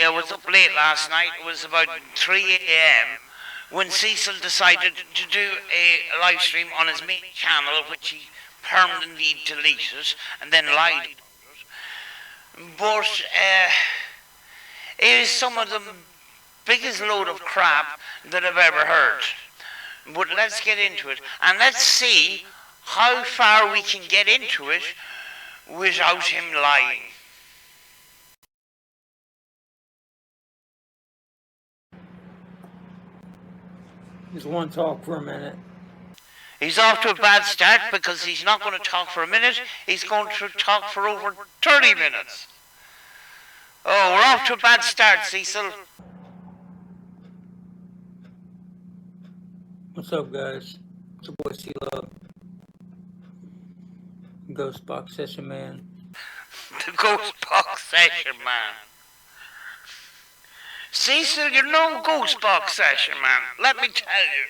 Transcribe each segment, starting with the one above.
I was up late last night. It was about 3 a.m. when Cecil decided to do a live stream on his main channel, which he permanently deleted and then lied about. But it is some of the biggest load of crap that I've ever heard. But let's get into it, and let's see how far we can get into it without him lying. Just want to talk for a minute. He's off to a bad start because he's not going to talk for a minute. He's going to talk for over 30 minutes. Oh, we're off to a bad start, Cecil. What's up, guys? It's your boy C-Love. Ghost Box Session Man. The Ghost Box Session Man. Cecil, you're no Ghost Box Session Man. Let me tell you.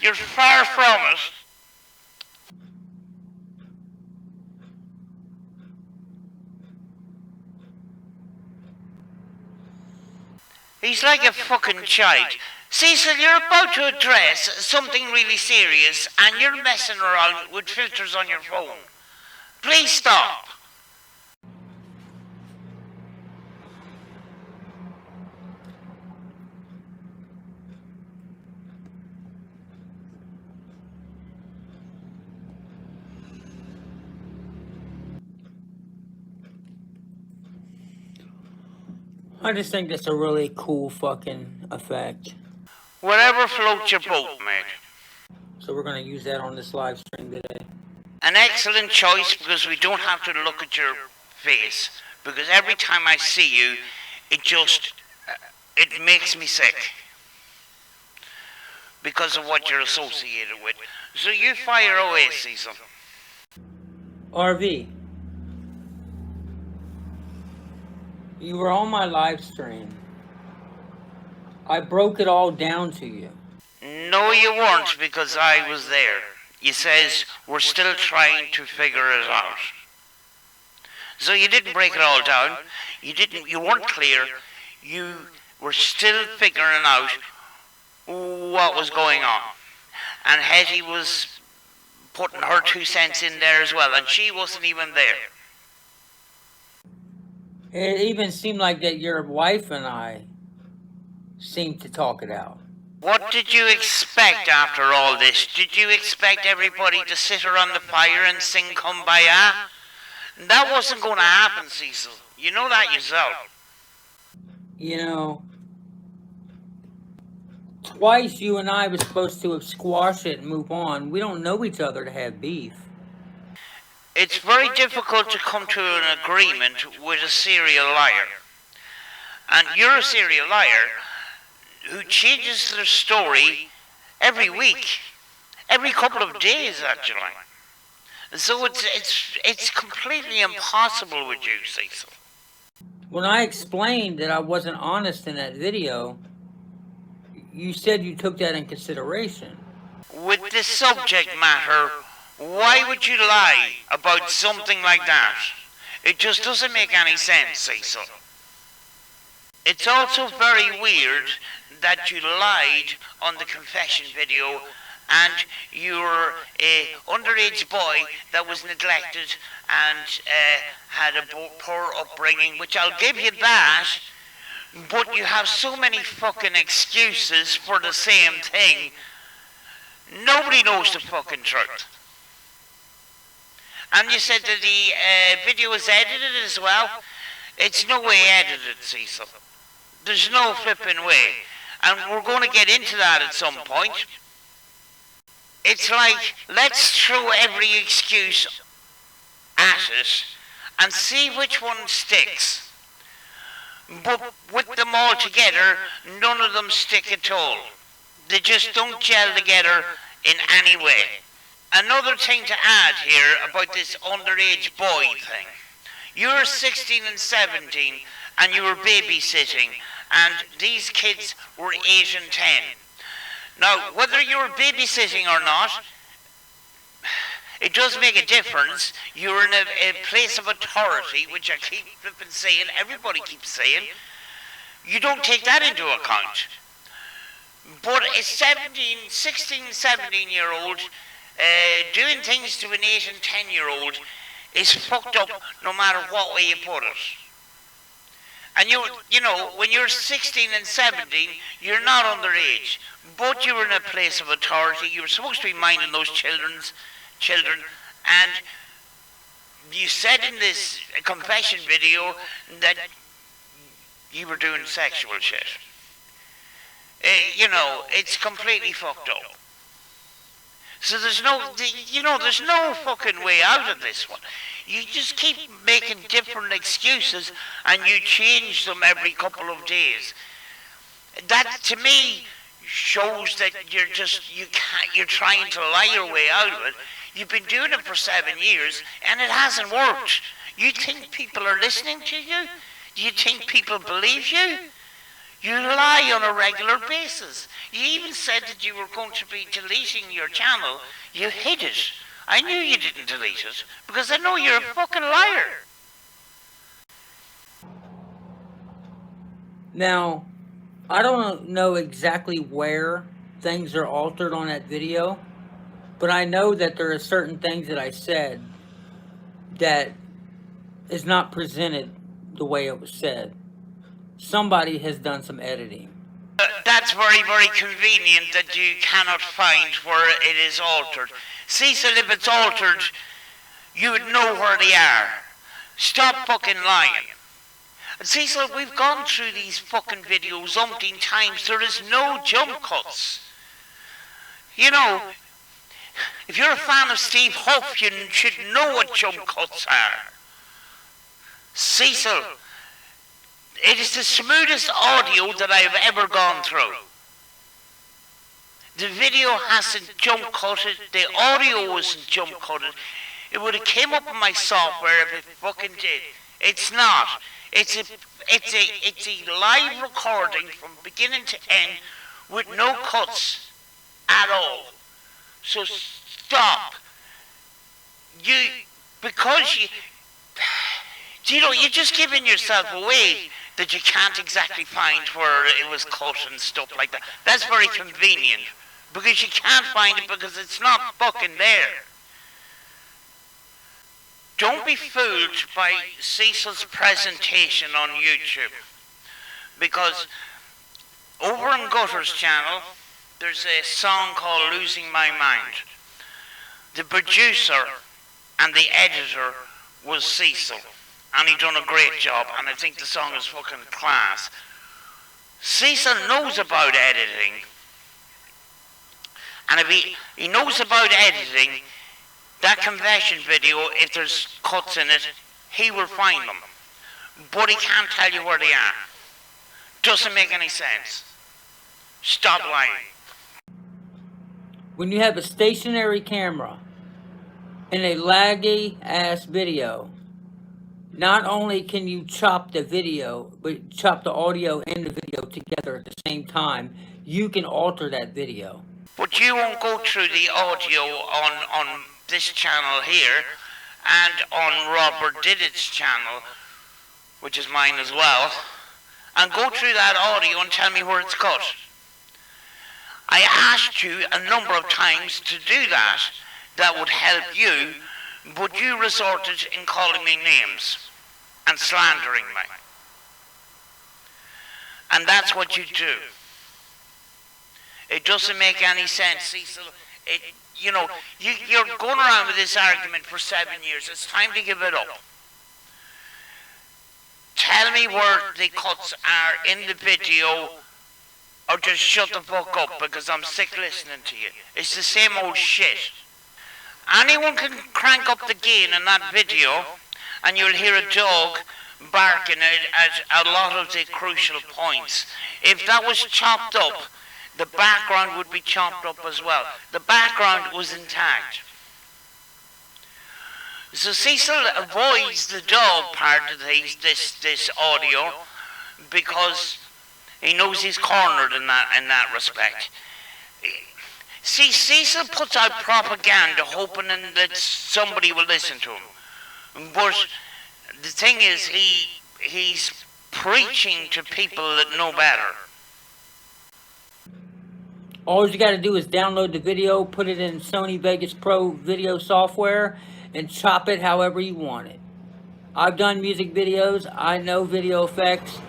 You're far from it. He's like a fucking child. Cecil, you're about to address something really serious and you're messing around with filters on your phone. Please stop. I just think that's a really cool fucking effect. Whatever floats your boat, mate. So we're going to use that on this live stream today. An excellent choice because we don't have to look at your face. Because every time I see you, it just, it makes me sick. Because of what you're associated with. So you fire away, Cecil. RV. You were on my live stream. I broke it all down to you. No, you weren't, because I was there. You says we're still trying to figure it out. So you didn't break it all down. You weren't clear. You were still figuring out what was going on. And Hetty was putting her 2 cents in there as well, and she wasn't even there. It even seemed like that your wife and I seemed to talk it out. What did you expect after all this? Did you expect everybody to sit around the fire and sing Kumbaya? That wasn't going to happen, Cecil. You know that yourself. You know, twice you and I were supposed to have squashed it and move on. We don't know each other to have beef. It's very difficult to come to an agreement with a serial liar. And you're a serial liar who changes their story every week, every couple of days actually. So it's completely impossible with you, Cecil. When I explained that I wasn't honest in that video, you said you took that in consideration. With this subject matter, why would you lie about something like that? It just doesn't make any sense, Cecil. It's also very weird that you lied on the confession video and you're an underage boy that was neglected and had a poor upbringing, which I'll give you that, but you have so many fucking excuses for the same thing. Nobody knows the fucking truth. And you said that the video was edited as well. It's no way edited, Cecil. There's no flipping way. And we're going to get into that at some point. It's like, let's throw every excuse at it and see which one sticks. But with them all together, none of them stick at all. They just don't gel together in any way. Another thing to add here about this underage boy thing. You're 16 and 17 and you were babysitting and these kids were 8 and 10. Now, whether you were babysitting or not, It does make a difference. You're in a place of authority, which I keep flipping saying, everybody keeps saying. You don't take that into account. But a 16, 17-year-old doing things to an 8 and 10-year-old is fucked up no matter what way you put it. And you know, when you're 16 and 17, you're not underage, but you're in a place of authority. You're supposed to be minding those children, and you said in this confession video that you were doing sexual shit. You know, it's completely fucked up. So there's no fucking way out of this one. You just keep making different excuses and you change them every couple of days. That to me shows that you're trying to lie your way out of it. You've been doing it for 7 years and it hasn't worked. You think people are listening to you? Do you think people believe you? You lie on a regular basis. You even said that you were going to be deleting your channel. You hid it. I knew you didn't delete it because I know you're a fucking liar. Now, I don't know exactly where things are altered on that video, but I know that there are certain things that I said that is not presented the way it was said. Somebody has done some editing. That's very, very convenient that you cannot find where it is altered. Cecil, if it's altered, you would know where they are. Stop fucking lying. And Cecil, we've gone through these fucking videos umpteen times. There is no jump cuts. You know, if you're a fan of Steve Huff, you should know what jump cuts are. Cecil, it is the smoothest audio that I've ever gone through. The video hasn't jump cutted, the audio wasn't jump cutted. It would have came up in my software if it fucking did. It's not. It's a live recording from beginning to end with no cuts at all. So stop. You're just giving yourself away that you can't exactly find where it was cut and stuff like that. That's very convenient because you can't find it because it's not fucking there. Don't be fooled by Cecil's presentation on YouTube, because over on Gutter's channel there's a song called Losing My Mind. The producer and the editor was Cecil, and he done a great job, and I think the song is fucking class. Cecil knows about editing, and if he knows about editing, that confession video, if there's cuts in it, he will find them. But he can't tell you where they are. Doesn't make any sense. Stop lying. When you have a stationary camera in a laggy ass video, not only can you chop the video, but chop the audio and the video together at the same time, you can alter that video. But you won't go through the audio on this channel here and on Robert Didit's channel, which is mine as well, and go through that audio and tell me where it's cut. I asked you a number of times to do that. That would help you, but you resorted in calling me names and slandering me. And that's what you do. It doesn't make any sense, Cecil. You're going around with this argument for 7 years. It's time to give it up. Tell me where the cuts are in the video, or just shut the fuck up, because I'm sick listening to you. It's the same old shit. Anyone can crank up the gain in that video, and you'll hear a dog barking at a lot of the crucial points. If that was chopped up, the background would be chopped up as well. The background was intact. So Cecil avoids the dog part of this audio because he knows he's cornered in that respect. See, Cecil puts out propaganda hoping that somebody will listen to him. But the thing is, he's preaching to people that know better. All you got to do is download the video, put it in Sony Vegas Pro video software, and chop it however you want it. I've done music videos. I know video effects.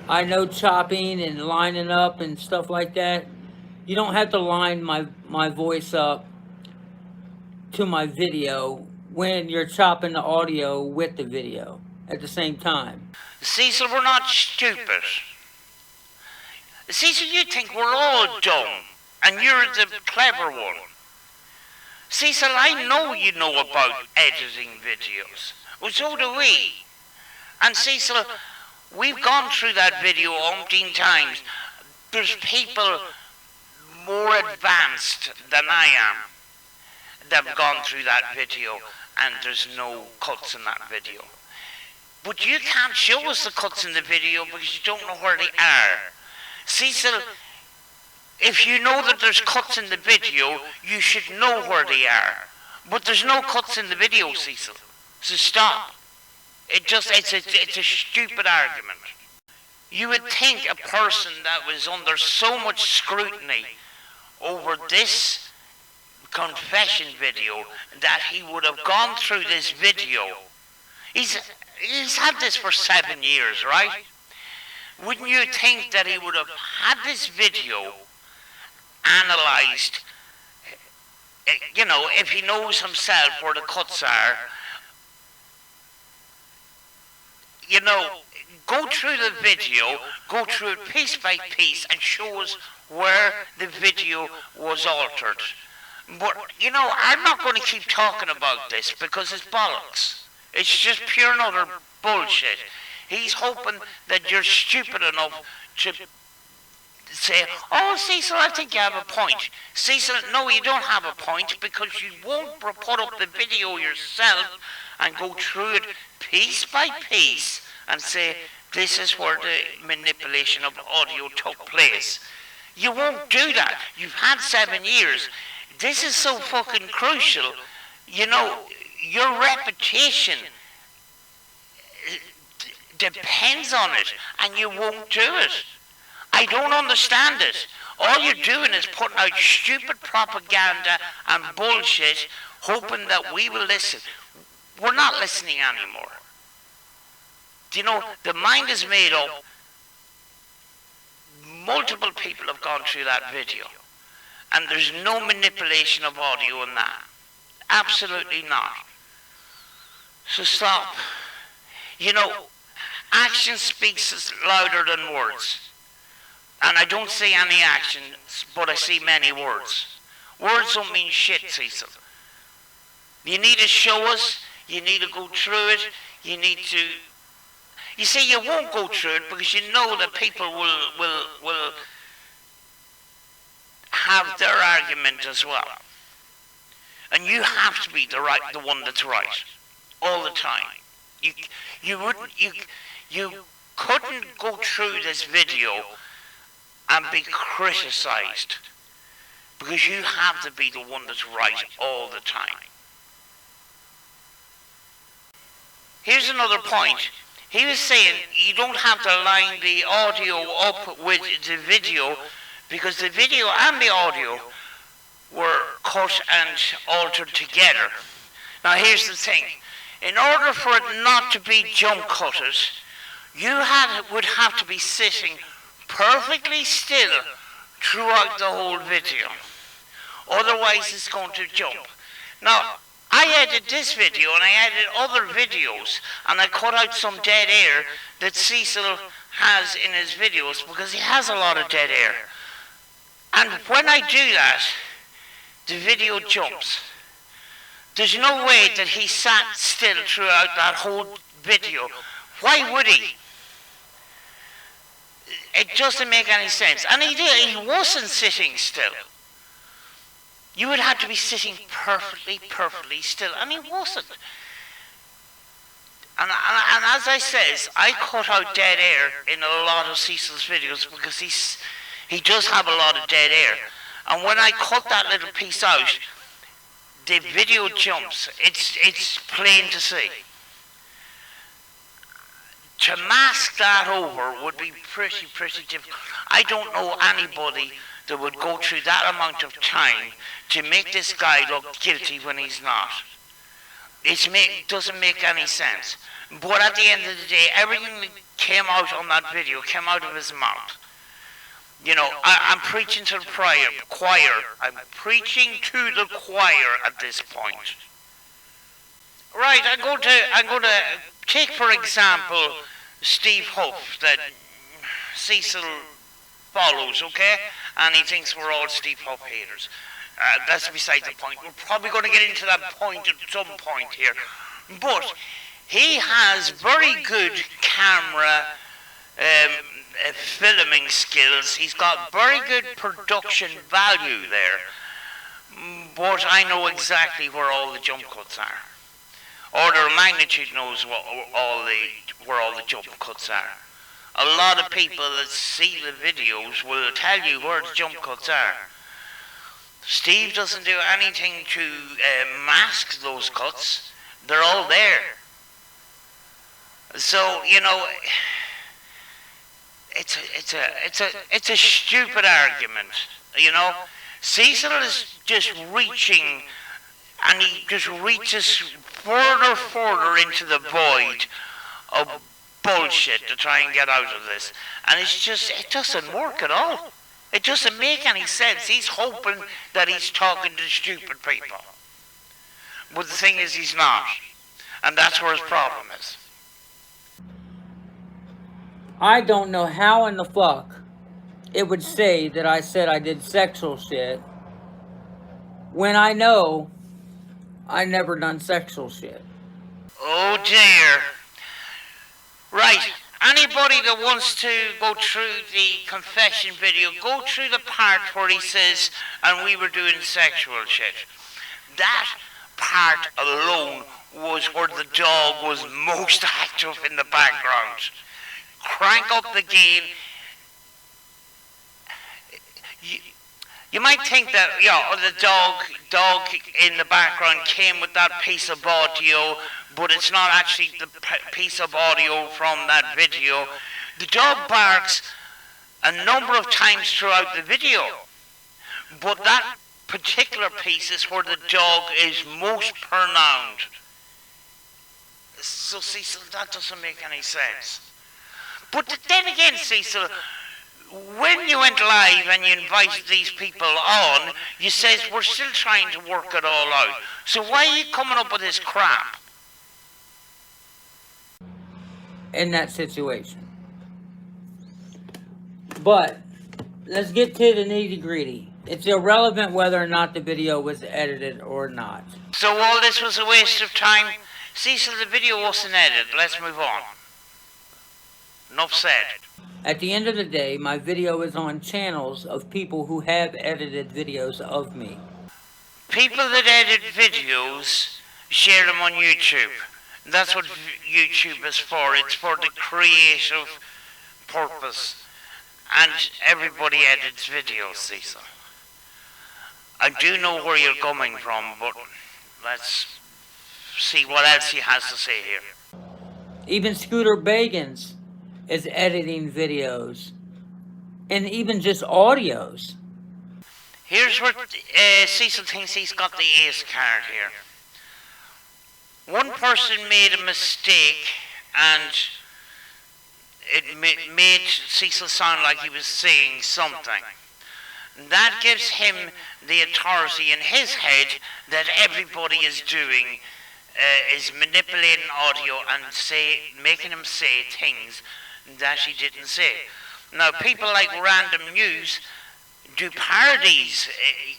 I know chopping and lining up and stuff like that. You don't have to line my voice up to my video when you're chopping the audio with the video at the same time. Cecil, we're not stupid. Cecil, you think we're all dumb, and you're the clever one. Cecil, I know you know about editing videos. Well, so do we. And Cecil, we've gone through that video umpteen times. There's people more advanced than I am that have gone through that video, and there's no cuts in that video. But you can't show us the cuts in the video because you don't know where they are. Cecil, if you know that there's cuts in the video, you should know where they are. But there's no cuts in the video, Cecil. So stop. It's a stupid argument. You would think a person that was under so much scrutiny over this confession video, that he would have gone through this video. He's had this for 7 years, right? Wouldn't you think that he would have had this video analysed, you know, if he knows himself where the cuts are, you know, go through the video, go through it piece by piece and show us where the video was altered. But, you know, I'm not going to keep talking about this because it's bollocks. It's just pure and utter bullshit. He's hoping that you're stupid enough to say, oh, Cecil, I think you have a point. Cecil, no, you don't have a point because you won't put up the video yourself and go through it piece by piece and say, this is where the manipulation of audio took place. You won't do that. You've had 7 years. This is so fucking crucial. You know, your reputation depends on it, and you won't do it. I don't understand it. All you're doing is putting out stupid propaganda and bullshit, hoping that we will listen. We're not listening anymore. Do you know, the mind is made up. Multiple people have gone through that video, and there's no manipulation of audio in that. Absolutely not. So stop. You know, action speaks louder than words. And I don't see any actions, but I see many words. Words don't mean shit, Cecil. You need to show us, you need to go through it, you need to... You see, you won't go through it because you know that people will have their argument as well. And you have to be the one that's right all the time. You couldn't go through this video and be criticized because you have to be the one that's right all the time. Here's another point. He was saying you don't have to line the audio up with the video because the video and the audio were cut and altered together. Now here's the thing. In order for it not to be jump cutted, you would have to be sitting perfectly still throughout the whole video. Otherwise it's going to jump. Now, I edited this video and I edited other videos and I cut out some dead air that Cecil has in his videos because he has a lot of dead air. And when I do that, the video jumps. There's no way that he sat still throughout that whole video. Why would he? It doesn't make any sense. And he wasn't sitting still. You would have to be sitting perfectly still. And he wasn't. And as I says, I cut out dead air in a lot of Cecil's videos because he does have a lot of dead air. And when I cut that little piece out, the video jumps. It's plain to see. To mask that over would be pretty difficult. I don't know anybody that would go through that amount of time to make this guy look guilty when he's not. It doesn't make any sense. But at the end of the day, everything that came out on that video came out of his mouth. You know, I'm preaching to the choir. I'm preaching to the choir at this point. Right, I'm going to take, for example, Steve Huff, that Cecil follows, okay? And he thinks we're all Steve Huff haters. That's beside the point. We're probably going to get into that point at some point here. But he has very good camera filming skills. He's got very good production value there. But I know exactly where all the jump cuts are. Order of magnitude knows where all the jump cuts are. A lot of people that see the videos will tell you where the jump cuts are. Steve doesn't do anything to mask those cuts. They're all there. So, you know, it's a stupid argument, you know. Cecil is just reaching, and he just reaches further into the void of bullshit to try and get out of this. And it's just, it doesn't work at all. It doesn't make any sense. He's hoping that he's talking to stupid people. But the thing is, he's not. And that's where his problem is. I don't know how in the fuck it would say that I said I did sexual shit when I know I never done sexual shit. Oh dear. Right. Anybody that wants to go through the confession video, go through the part where he says, and we were doing sexual shit. That part alone was where the dog was most active in the background. Crank up the gain. You might think that, yeah, the dog in the background came with that piece of audio, but it's not actually the piece of audio from that video. The dog barks a number of times throughout the video, but that particular piece is where the dog is most pronounced. So, Cecil, that doesn't make any sense. But then again, Cecil, when you went live and you invited these people on, you says we're still trying to work it all out. So why are you coming up with this crap? In that situation. But let's get to the nitty-gritty. It's irrelevant whether or not the video was edited or not. So all this was a waste of time? Cecil, the video wasn't edited. Let's move on. Enough said. At the end of the day, my video is on channels of people who have edited videos of me. People that edit videos share them on YouTube. That's what YouTube is for. It's for the creative purpose. And everybody edits videos, Cecil. I do know where you're coming from, but let's see what else he has to say here. Even Scooter Bagans is editing videos. And even just audios. Here's where Cecil thinks he's got the ace card here. One person made a mistake and it made Cecil sound like he was saying something. That gives him the authority in his head that everybody is doing, is manipulating audio and making him say things that he didn't say. Now, people like Random News do parodies,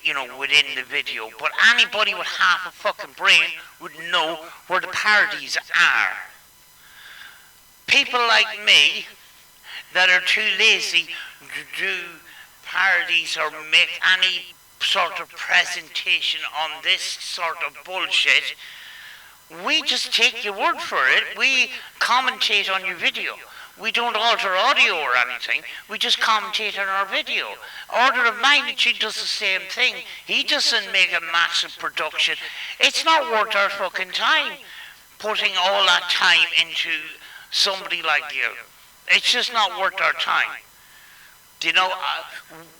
you know, within the video, but anybody with half a fucking brain would know where the parodies are. People like me that are too lazy to do parodies or make any sort of presentation on this sort of bullshit, we just take your word for it. We commentate on your video. We don't alter audio or anything. We just commentate on our video. Order of Magnitude does the same thing. He doesn't make a massive production. It's not worth our fucking time putting all that time into somebody like you. It's just not worth our time. You know,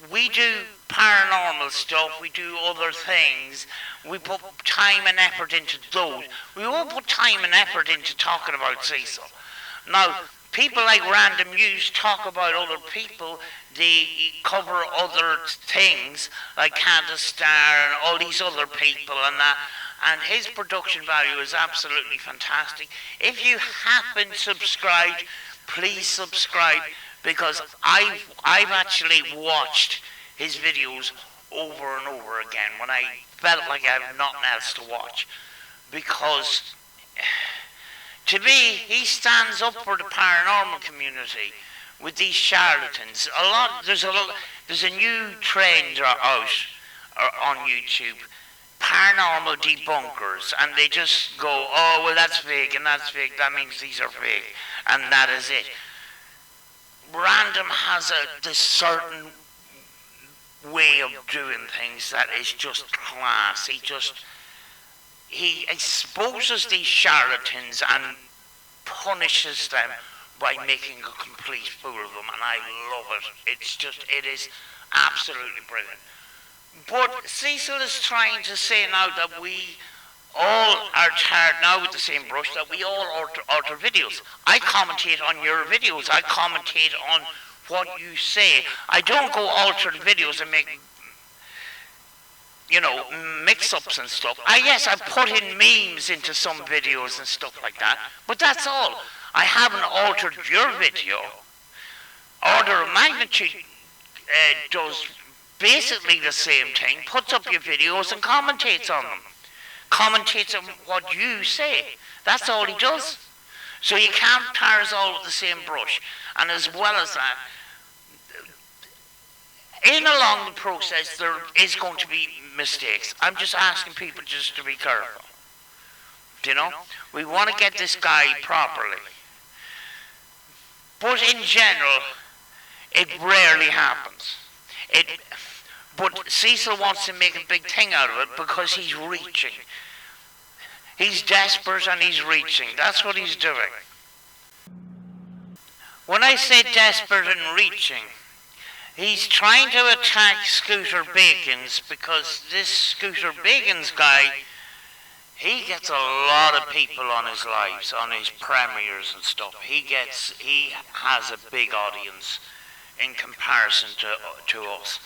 we do paranormal stuff, we do other things, we put time and effort into those. We won't put time and effort into talking about Cecil. Now, people like Random News talk about other people, they cover other things, like Candace Starr and all these other people and that, and his production value is absolutely fantastic. If you haven't subscribed, please subscribe, because I've actually watched his videos over and over again when I felt like I had nothing else to watch, because to me he stands up for the paranormal community with these charlatans. There's a new trend out on YouTube, paranormal debunkers, and they just go, oh well, that's fake and that's fake, that means these are fake, and that is it. Random has this certain way of doing things that is just class. He exposes these charlatans and punishes them by making a complete fool of them, and I love it. It is absolutely brilliant. But Cecil is trying to say now that we all are tarred now with the same brush, that we all alter videos. I commentate on your videos. I commentate on what you say. I don't go alter the videos and make, mix-ups and stuff. Yes, I put in memes into some videos and stuff like that, but that's all. I haven't altered your video. Order of Magnitude does basically the same thing, puts up your videos and commentates on them. Commentates on what you say. That's all he does. So you can't tar us all with the same brush. And as well as that, along the process there is going to be mistakes. I'm just asking people just to be careful. We want to get this guy properly. But in general, it rarely happens. But Cecil wants to make a big thing out of it because he's reaching. He's desperate and he's reaching. That's what he's doing. When I say desperate and reaching, he's trying to attack Scooter Bacons, because this Scooter Bacons guy, he gets a lot of people on his lives, on his premieres and stuff. He has a big audience in comparison to us.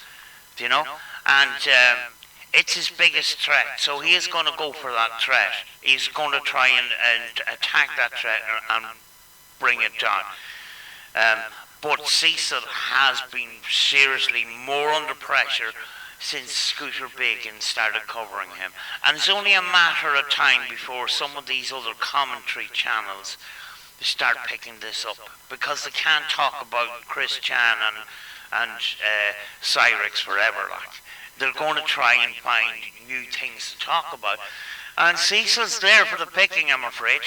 And it's his biggest threat, so he is going to go for that threat. He's going to try and attack that threat and bring it down. But Cecil has been seriously more under pressure since Scooter Bacon started covering him. And it's only a matter of time before some of these other commentary channels start picking this up, because they can't talk about Chris Chan and Cyrix forever. They're going to try and find new things to talk about, and Cecil's there for the picking, I'm afraid.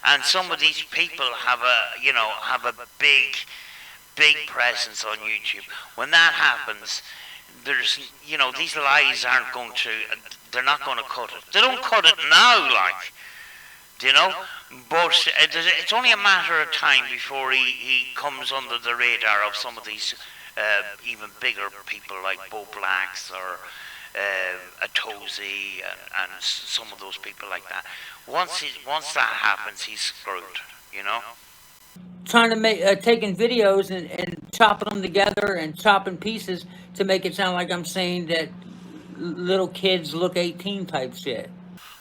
And some of these people have a big presence on YouTube. When that happens, there's these lies they're not going to cut it. They don't cut it now, but it's only a matter of time before he comes under the radar of some of these even bigger people like Bo Blacks or Atozi and some of those people like that. Once that happens, he's screwed, Trying to make taking videos and chopping them together and chopping pieces to make it sound like I'm saying that little kids look 18 type shit.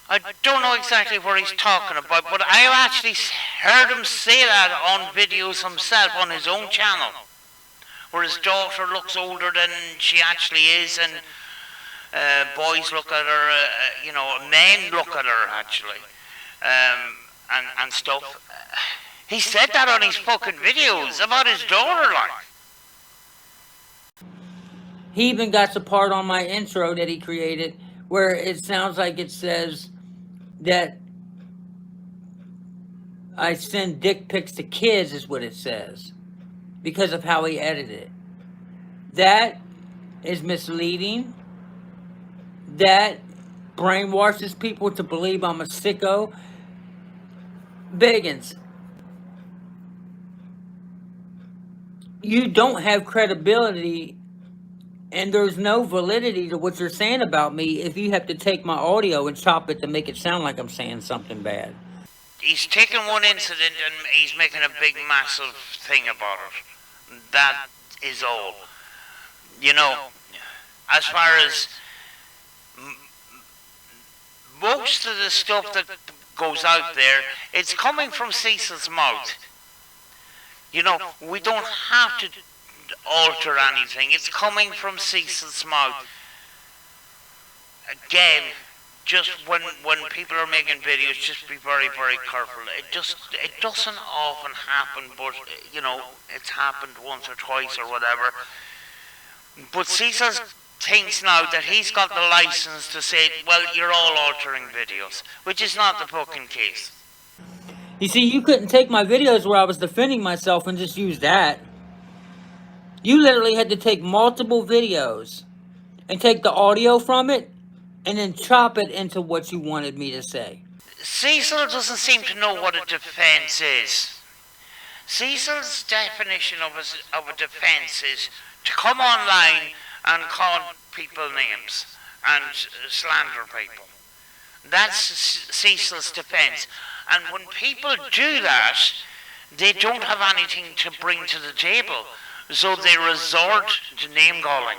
I don't know exactly what he's talking about, but I actually heard him say that on videos himself on his own channel, where his daughter looks older than she actually is, and boys look at her, men look at her actually, and stuff. He said that on his fucking videos about his daughter, He even got the part on my intro that he created where it sounds like it says that I send dick pics to kids, is what it says, because of how he edited it. That is misleading. That brainwashes people to believe I'm a sicko. Biggins, you don't have credibility and there's no validity to what you're saying about me if you have to take my audio and chop it to make it sound like I'm saying something bad. He's taken one incident and he's making a big, massive thing about it. That is all. You know, as far as most of the stuff that goes out there, it's coming from Cecil's mouth. You know, we don't have to alter anything. It's coming from Cecil's mouth. Again, just when people are making videos, just be very, very careful. It doesn't often happen, but you know, it's happened once or twice or whatever. But Cecil thinks now that he's got the license to say, well, you're all altering videos, which is not the fucking case. You see, you couldn't take my videos where I was defending myself and just use that. You literally had to take multiple videos and take the audio from it and then chop it into what you wanted me to say. Cecil doesn't seem to know what a defense is. Cecil's definition of a defense is to come online and call people names and slander people. That's Cecil's defense. And when people do that, they don't have anything to bring to the table, so they resort to name calling.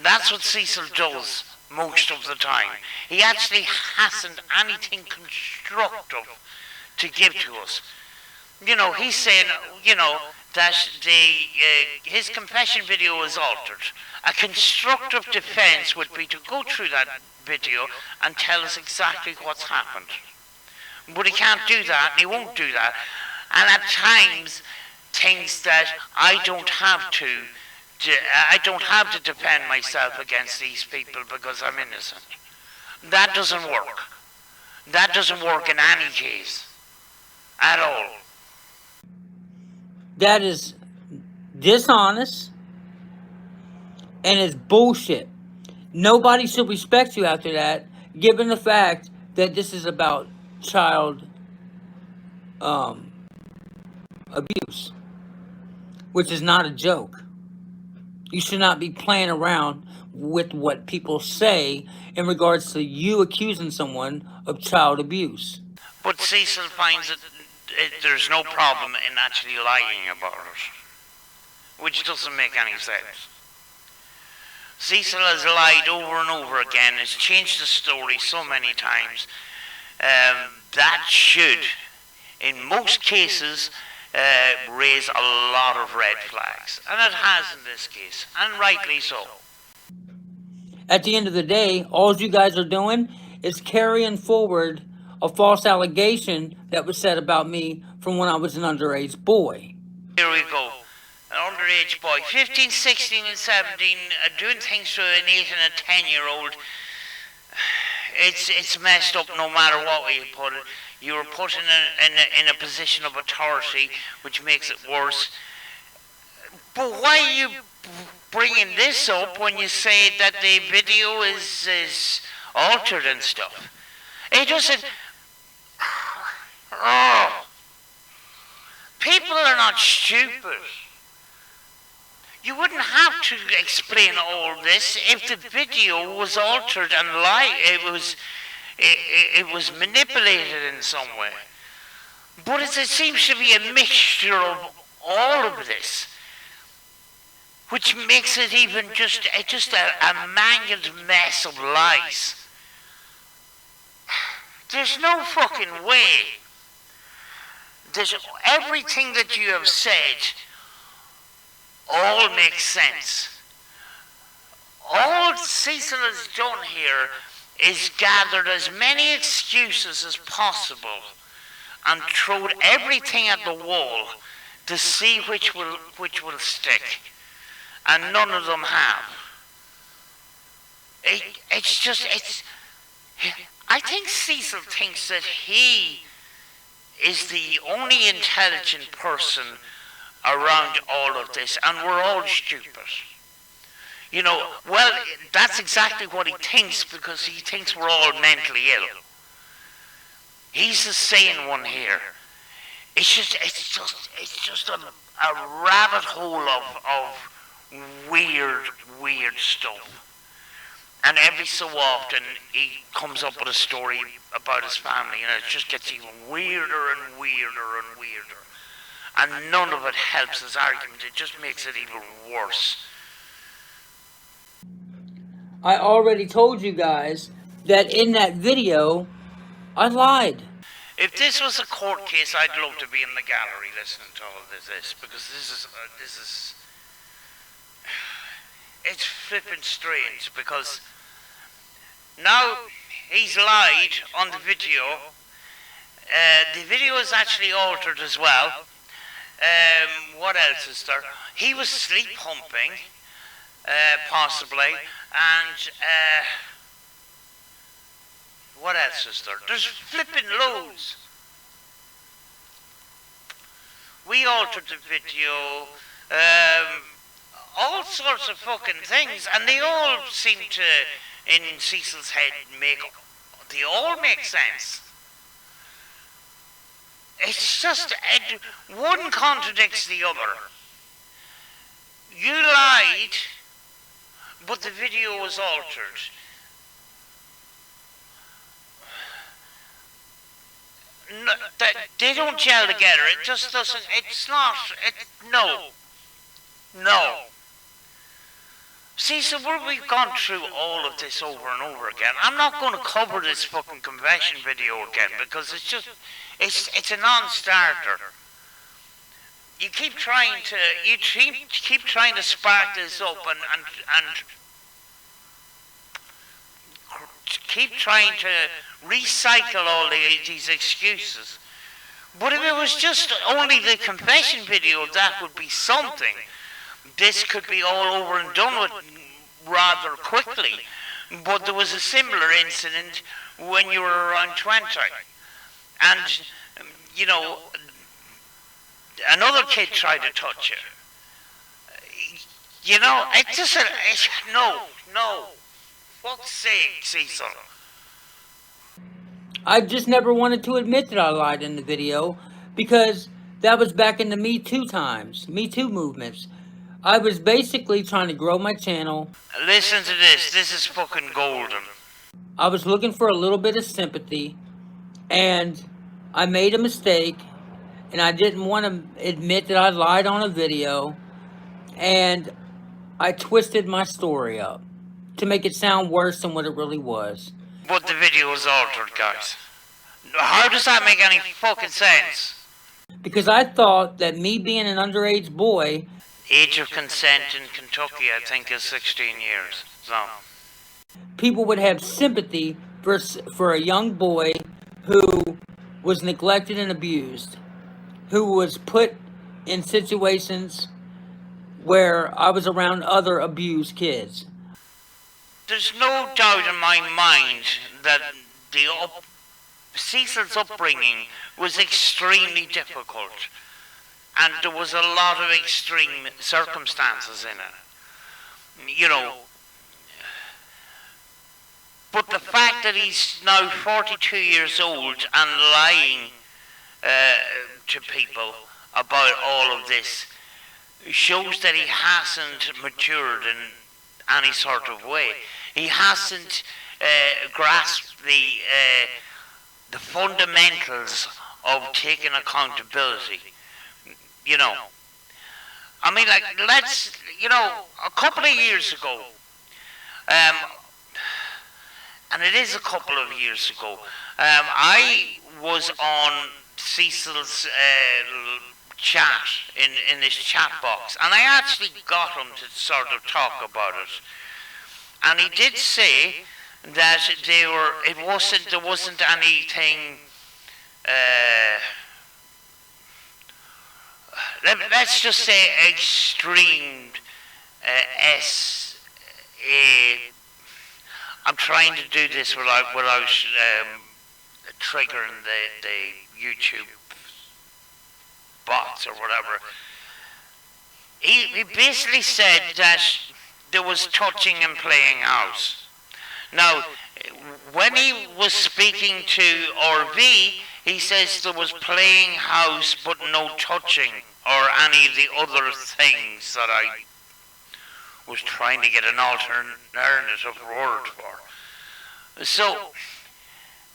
That's what Cecil does most of the time. He actually hasn't anything constructive to give to us. You know, he's saying, you know, that his confession video is altered. A constructive defense would be to go through that video and tell us exactly what's happened. But he can't do that, and he won't do that. And at times, thinks that I don't have to defend myself against these people because I'm innocent. That doesn't work. That doesn't work in any case. At all. That is dishonest and it's bullshit. Nobody should respect you after that, given the fact that this is about child abuse, which is not a joke. You should not be playing around with what people say in regards to you accusing someone of child abuse. But Cecil finds that there's no problem in actually lying about it, which doesn't make any sense. Cecil has lied over and over again, has changed the story so many times. That should, in most cases, raise a lot of red flags. And it has in this case, and rightly so. At the end of the day, all you guys are doing is carrying forward a false allegation that was said about me from when I was an underage boy. Here we go. An underage boy, 15, 16 and 17, doing things to an 8 and a 10-year-old. It's messed up no matter what way you put it. You were put in a position of authority, which makes it worse. But why are you bringing this up when you say that the video is altered and stuff? It doesn't... Oh. People are not stupid. You wouldn't have to explain all this if the video was altered and it was manipulated in some way. But it seems to be a mixture of all of this, which makes it even just a mangled mess of lies. There's no fucking way. There's everything that you have said all makes sense. All Cecil has done here is gathered as many excuses as possible and thrown everything at the wall to see which will stick, and none of them have. I think Cecil thinks that he is the only intelligent person around all of this, and we're all stupid. You know, well, that's exactly what he thinks, because he thinks we're all mentally ill. He's the sane one here. It's just a rabbit hole of weird stuff. And every so often he comes up with a story about his family, and it just gets even weirder and weirder and weirder. And none of it helps his argument, it just makes it even worse. I already told you guys that in that video, I lied. If this was a court case, I'd love to be in the gallery listening to all of this, because this is it's flippin' strange, because now he's lied on the video. The video is actually altered as well. What else is there? He was sleep humping, possibly, and what else is there? There's flipping loads. We altered the video, all sorts of fucking things, and they all seem to, in Cecil's head, they all make sense. It's just, one contradicts the other. You lied, but the video was altered. No, they don't gel together. It just doesn't. It's not. No. See, so we've gone through all of this over and over again. I'm not going to cover this fucking confession video again, because it's a non-starter. You keep trying to spark this up and keep trying to recycle all these excuses. But if it was just only the confession video, that would be something. This could be all over and done with rather quickly. But there was a similar incident when you were around 20. And, you know, another kid tried to touch you. You know, no. Fuck's sake, Cecil. I just never wanted to admit that I lied in the video, because that was back in the Me Too times, Me Too movements. I was basically trying to grow my channel. Listen to this. This is fucking golden. I was looking for a little bit of sympathy, and I made a mistake, and I didn't want to admit that I lied on a video, and I twisted my story up to make it sound worse than what it really was. But the video was altered, guys. How does that make any fucking sense? Because I thought that me being an underage boy... Age of consent in Kentucky, I think, is 16 years. So people would have sympathy for a young boy who was neglected and abused, who was put in situations where I was around other abused kids. There's no doubt in my mind that Cecil's upbringing was extremely difficult, and there was a lot of extreme circumstances in it. You know, but the fact that he's now 42 years old and lying to people about all of this shows that he hasn't matured in any sort of way. He hasn't grasped the fundamentals of taking accountability. You know, I mean, like, a couple of years ago, and it is a couple of years ago, I was on Cecil's chat, in this chat box, and I actually got him to sort of talk about it. And he did say that there wasn't anything, let's just say extreme, I'm trying to do this without triggering the YouTube bots or whatever. He basically said that there was touching and playing house. Now, when he was speaking to RV, he says there was playing house but no touching or any of the other things that I was trying to get an alternative word for. So,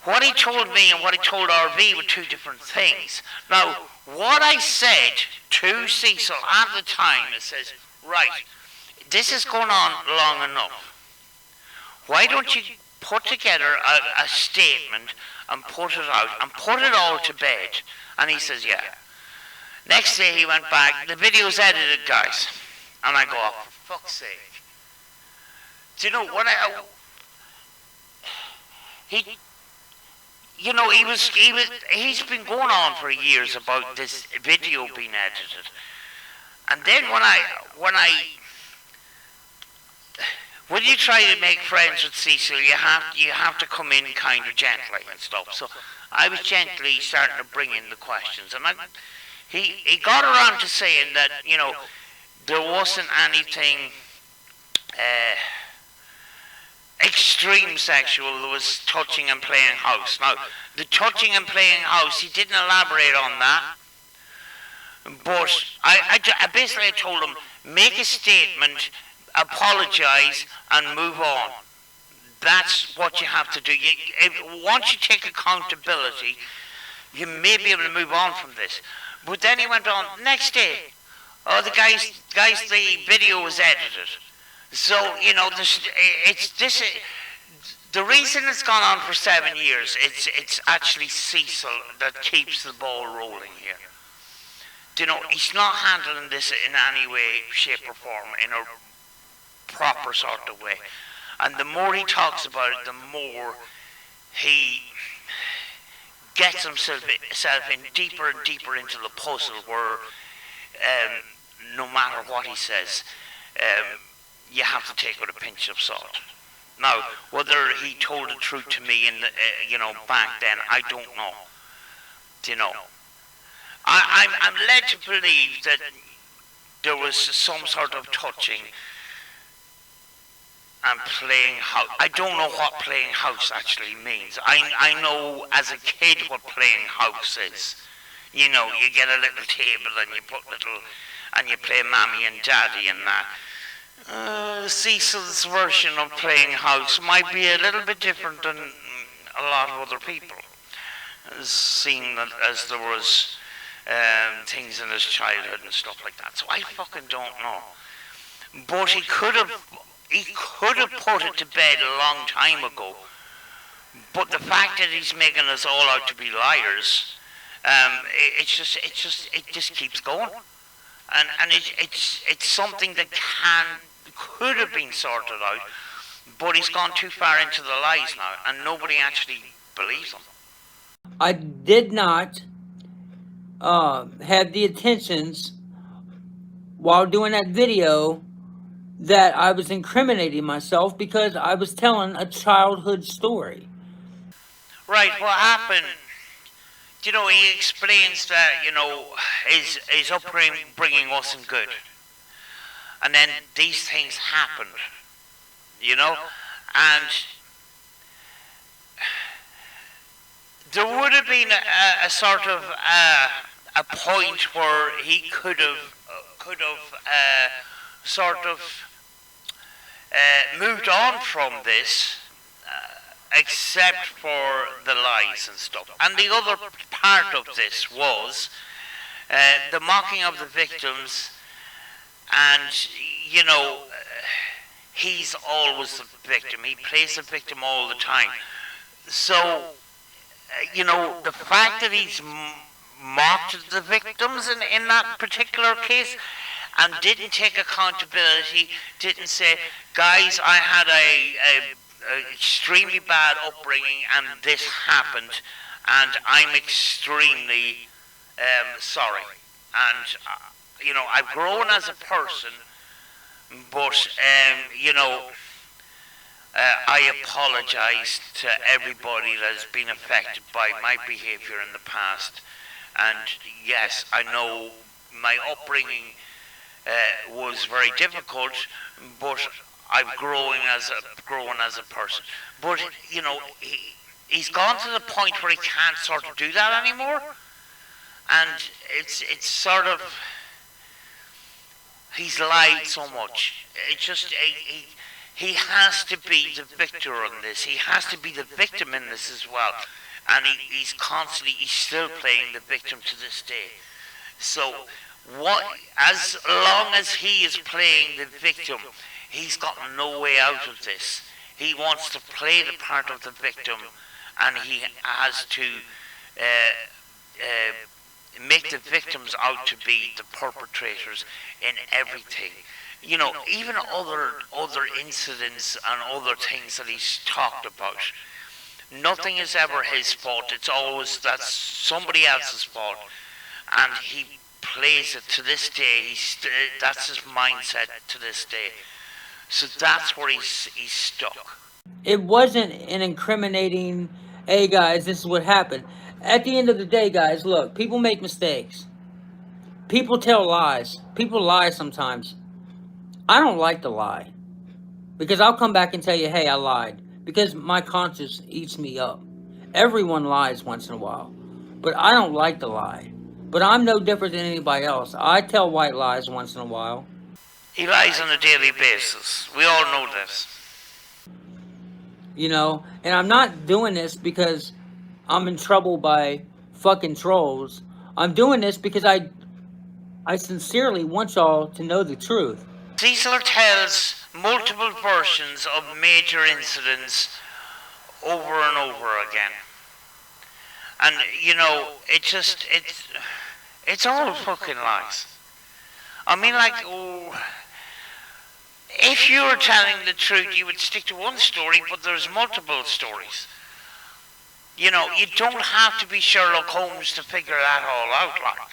what he told me and what he told RV were two different things. Now, what I said to Cecil at the time, it says, right, this has gone on long enough. Why don't you put together a statement and put it out and put it all to bed? And he says, yeah. Next day he went back, the video's edited, guys. And I go, oh, for fuck's sake. Do you know what he's been going on for years about this video being edited. And then when you try to make friends with Cecil, you have to come in kind of gently and stuff. So I was gently starting to bring in the questions, and he got around to saying that, you know, there wasn't anything extreme sexual. There was touching and playing house. Now, the touching and playing house, he didn't elaborate on that. But I basically told him, make a statement, apologise, and move on. That's what you have to do. Once you take accountability, you may be able to move on from this. But then he went on, next day, oh, the video was edited. So, you know, the reason it's gone on for 7 years, it's actually Cecil that keeps the ball rolling here. You know, he's not handling this in any way, shape or form, in a proper sort of way. And the more he talks about it, the more he gets himself in deeper and deeper into the puzzle where no matter what he says, you have to take it with a pinch of salt. Now, whether he told the truth to me back then, I don't know. Do you know? I'm led to believe that there was some sort of touching and playing house. I don't know what playing house actually means. I know as a kid what playing house is. You know, you get a little table and you put and you play mommy and daddy and that. Cecil's version of playing house might be a little bit different than a lot of other people. Seeing that as there was things in his childhood and stuff like that. So I fucking don't know. But he could have put it to bed a long time ago. But the fact that he's making us all out to be liars, it just keeps going. And it's something that could have been sorted out, but he's gone too far into the lies now, and nobody actually believes him. I did not have the intentions while doing that video that I was incriminating myself because I was telling a childhood story. Right, what happened? You know, he explains that, you know, his upbringing wasn't good. And then these things happened, you know, and there would have been a sort of a point where he could have sort of moved on from this, except for the lies and stuff. And the other part of this was the mocking of the victims, and, you know, he's always the victim. He plays the victim all the time. So, you know, the fact that he's mocked the victims in that particular case and didn't take accountability, didn't say, guys, I had a extremely bad upbringing and this happened and I'm extremely sorry. And, you know, I've grown as a person, but, you know, I apologize to everybody that has been affected by my behavior in the past. And yes, I know my upbringing was very difficult, but I've grown as a person. But you know, he's gone to the point where he can't sort of do that anymore, and it's sort of he's lied so much. It just he has to be the victor on this. He has to be the victim in this as well, and he's still playing the victim to this day. So as long as he is playing the victim, he's got no way out of this. He wants to play the part of the victim, and he has to make the victims out to be the perpetrators in everything. You know, even other incidents and other things that he's talked about. Nothing is ever his fault. It's always that's somebody else's fault, and he plays it to this day. That's his mindset to this day. So that's where he's stuck. It wasn't an incriminating, hey guys, this is what happened. At the end of the day, guys, look, people make mistakes. People tell lies. People lie sometimes. I don't like to lie. Because I'll come back and tell you, hey, I lied. Because my conscience eats me up. Everyone lies once in a while. But I don't like to lie. But I'm no different than anybody else. I tell white lies once in a while. He lies on a daily basis. We all know this. You know, and I'm not doing this because I'm in trouble by fucking trolls. I'm doing this because I sincerely want y'all to know the truth. Cecil tells multiple versions of major incidents over and over again. And, you know, it's all fucking lies. I mean, like, if you were telling the truth, you would stick to one story, but there's multiple stories. You know, you don't have to be Sherlock Holmes to figure that all out, like.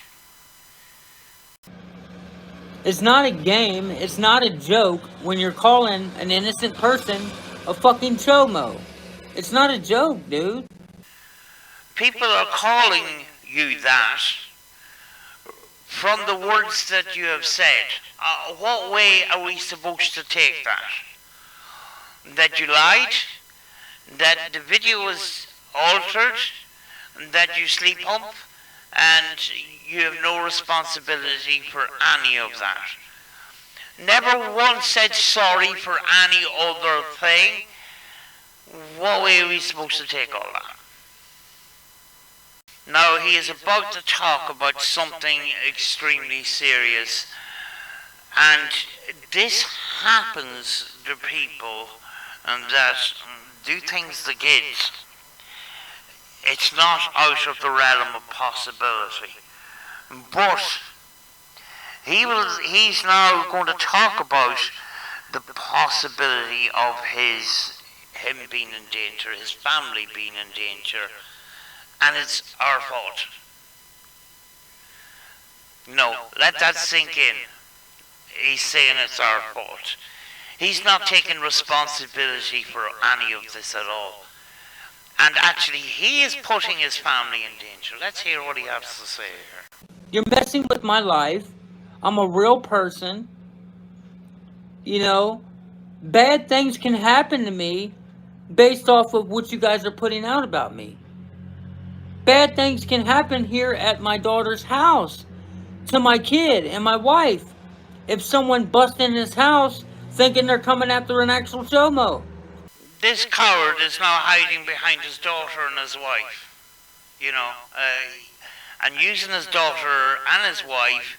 It's not a game, it's not a joke when you're calling an innocent person a fucking chomo. It's not a joke, dude. People are calling you that from the words that you have said. What way are we supposed to take that? That you lied? That the video was altered? That you sleep hump? And you have no responsibility for any of that. Never once said sorry for any other thing. What way are we supposed to take all that? Now he is about to talk about something extremely serious, and this happens to people that do things to kids. It's not out of the realm of possibility. But he's now going to talk about the possibility of him being in danger, his family being in danger, and it's our fault. No, let that sink in. He's saying it's our fault. He's not taking responsibility for any of this at all. And actually, he is putting his family in danger. Let's hear what he has to say here. You're messing with my life. I'm a real person. You know, bad things can happen to me based off of what you guys are putting out about me. Bad things can happen here at my daughter's house to my kid and my wife. If someone busts in his house thinking they're coming after an actual chomo. This coward is now hiding behind his daughter and his wife, you know, and using his daughter and his wife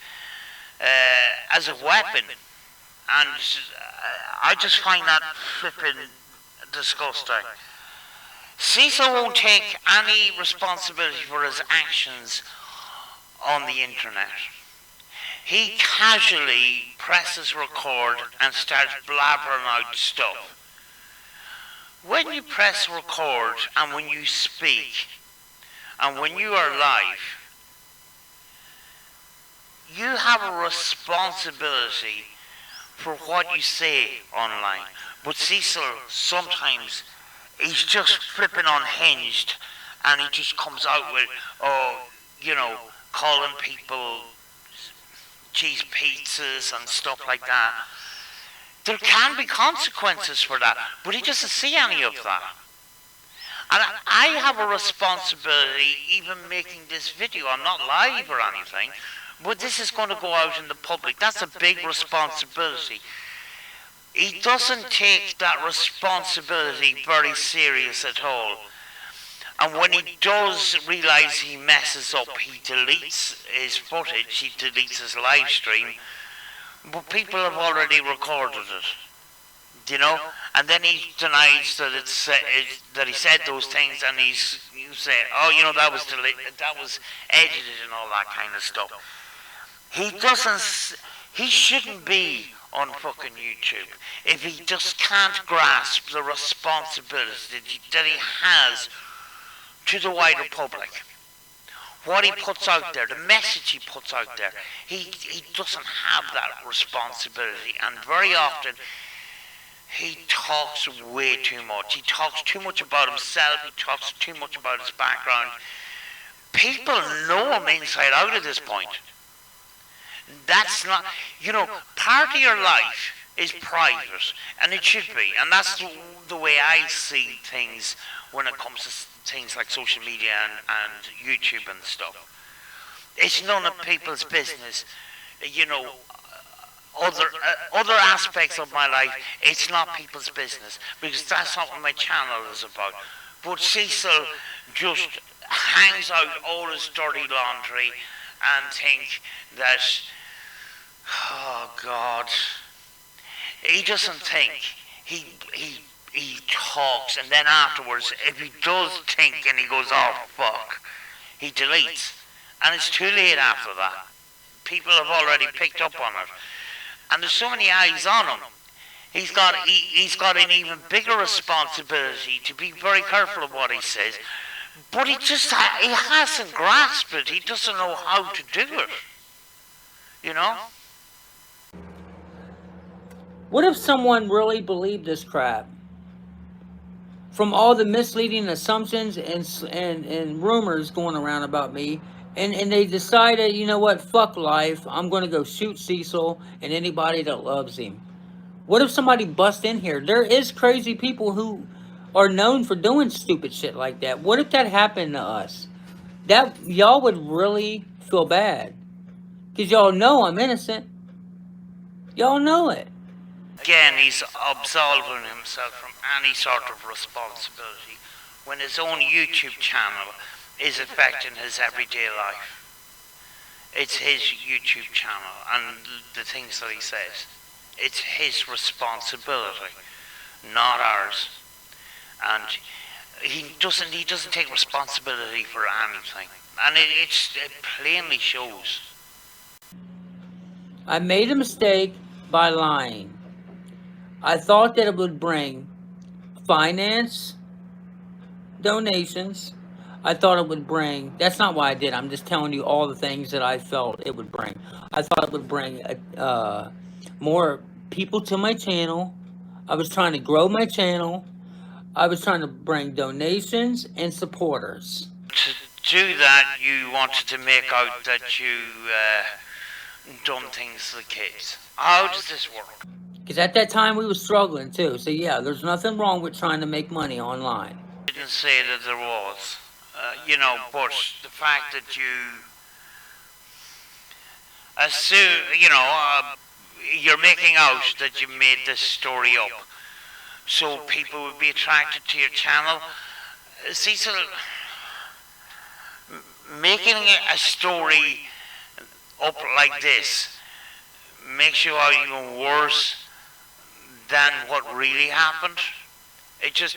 as a weapon. And I just find that flipping disgusting. Cecil won't take any responsibility for his actions on the internet. He casually presses record and starts blabbering out stuff. When you press record and when you speak and when you are live, you have a responsibility for what you say online. But Cecil, sometimes, he's just flipping unhinged and he just comes out with, oh, you know, calling people cheese pizzas and stuff like that. There can be consequences for that, but he doesn't see any of that. And I have a responsibility even making this video. I'm not live or anything, but this is going to go out in the public. That's a big responsibility. He doesn't take that responsibility very serious at all. And when he does realise he messes up, he deletes his footage, he deletes his live stream, but people have already recorded it, you know? And then he denies that that he said those things, and you say, oh, you know, that was edited and all that kind of stuff. He shouldn't be on fucking YouTube if he just can't grasp the responsibility that he has to the wider public. What he puts out there, the message he puts out there, he doesn't have that responsibility, and very often he talks way too much. He talks too much about himself, he talks too much about his background. People know him inside out at this point. That's not, you know, part of your life is private, and it should be, and that's the way I see things when it comes to things like social media and YouTube and stuff. It's none of people's business, you know. Other aspects of my life, it's not people's business, because that's not what my channel is about. But Cecil just hangs out all his dirty laundry and think that, oh God, he doesn't think. He talks, and then afterwards, if he does think and he goes, oh fuck, he deletes. And it's too late after that. People have already picked up on it. And there's so many eyes on him. He's got an even bigger responsibility to be very careful of what he says. But he hasn't grasped it. He doesn't know how to do it. You know? What if someone really believed this crap? From all the misleading assumptions and rumors going around about me, and they decided, you know what, fuck life, I'm going to go shoot Cecil and anybody that loves him. What if somebody busts in here? There is crazy people who are known for doing stupid shit like that. What if that happened to us? That y'all would really feel bad, because y'all know I'm innocent. Y'all know it. Again, he's absolving himself from any sort of responsibility when his own YouTube channel is affecting his everyday life. It's his YouTube channel and the things that he says. It's his responsibility, not ours. And he doesn't take responsibility for anything. And it plainly shows. I made a mistake by lying. I thought that it would bring finance, donations. I thought it would bring, that's not why I did. I'm just telling you all the things that I felt it would bring. I thought it would bring more people to my channel. I was trying to grow my channel. I was trying to bring donations and supporters. To do that, you wanted to make out that you done things to the kids. How does this work? Because at that time we were struggling too. So yeah, there's nothing wrong with trying to make money online. I didn't say that there was, you know, but the fact that you assume, you know, you're making out that you made this story up so people would be attracted to your channel. Cecil, making a story up like this makes you out even worse than what really happened. It just,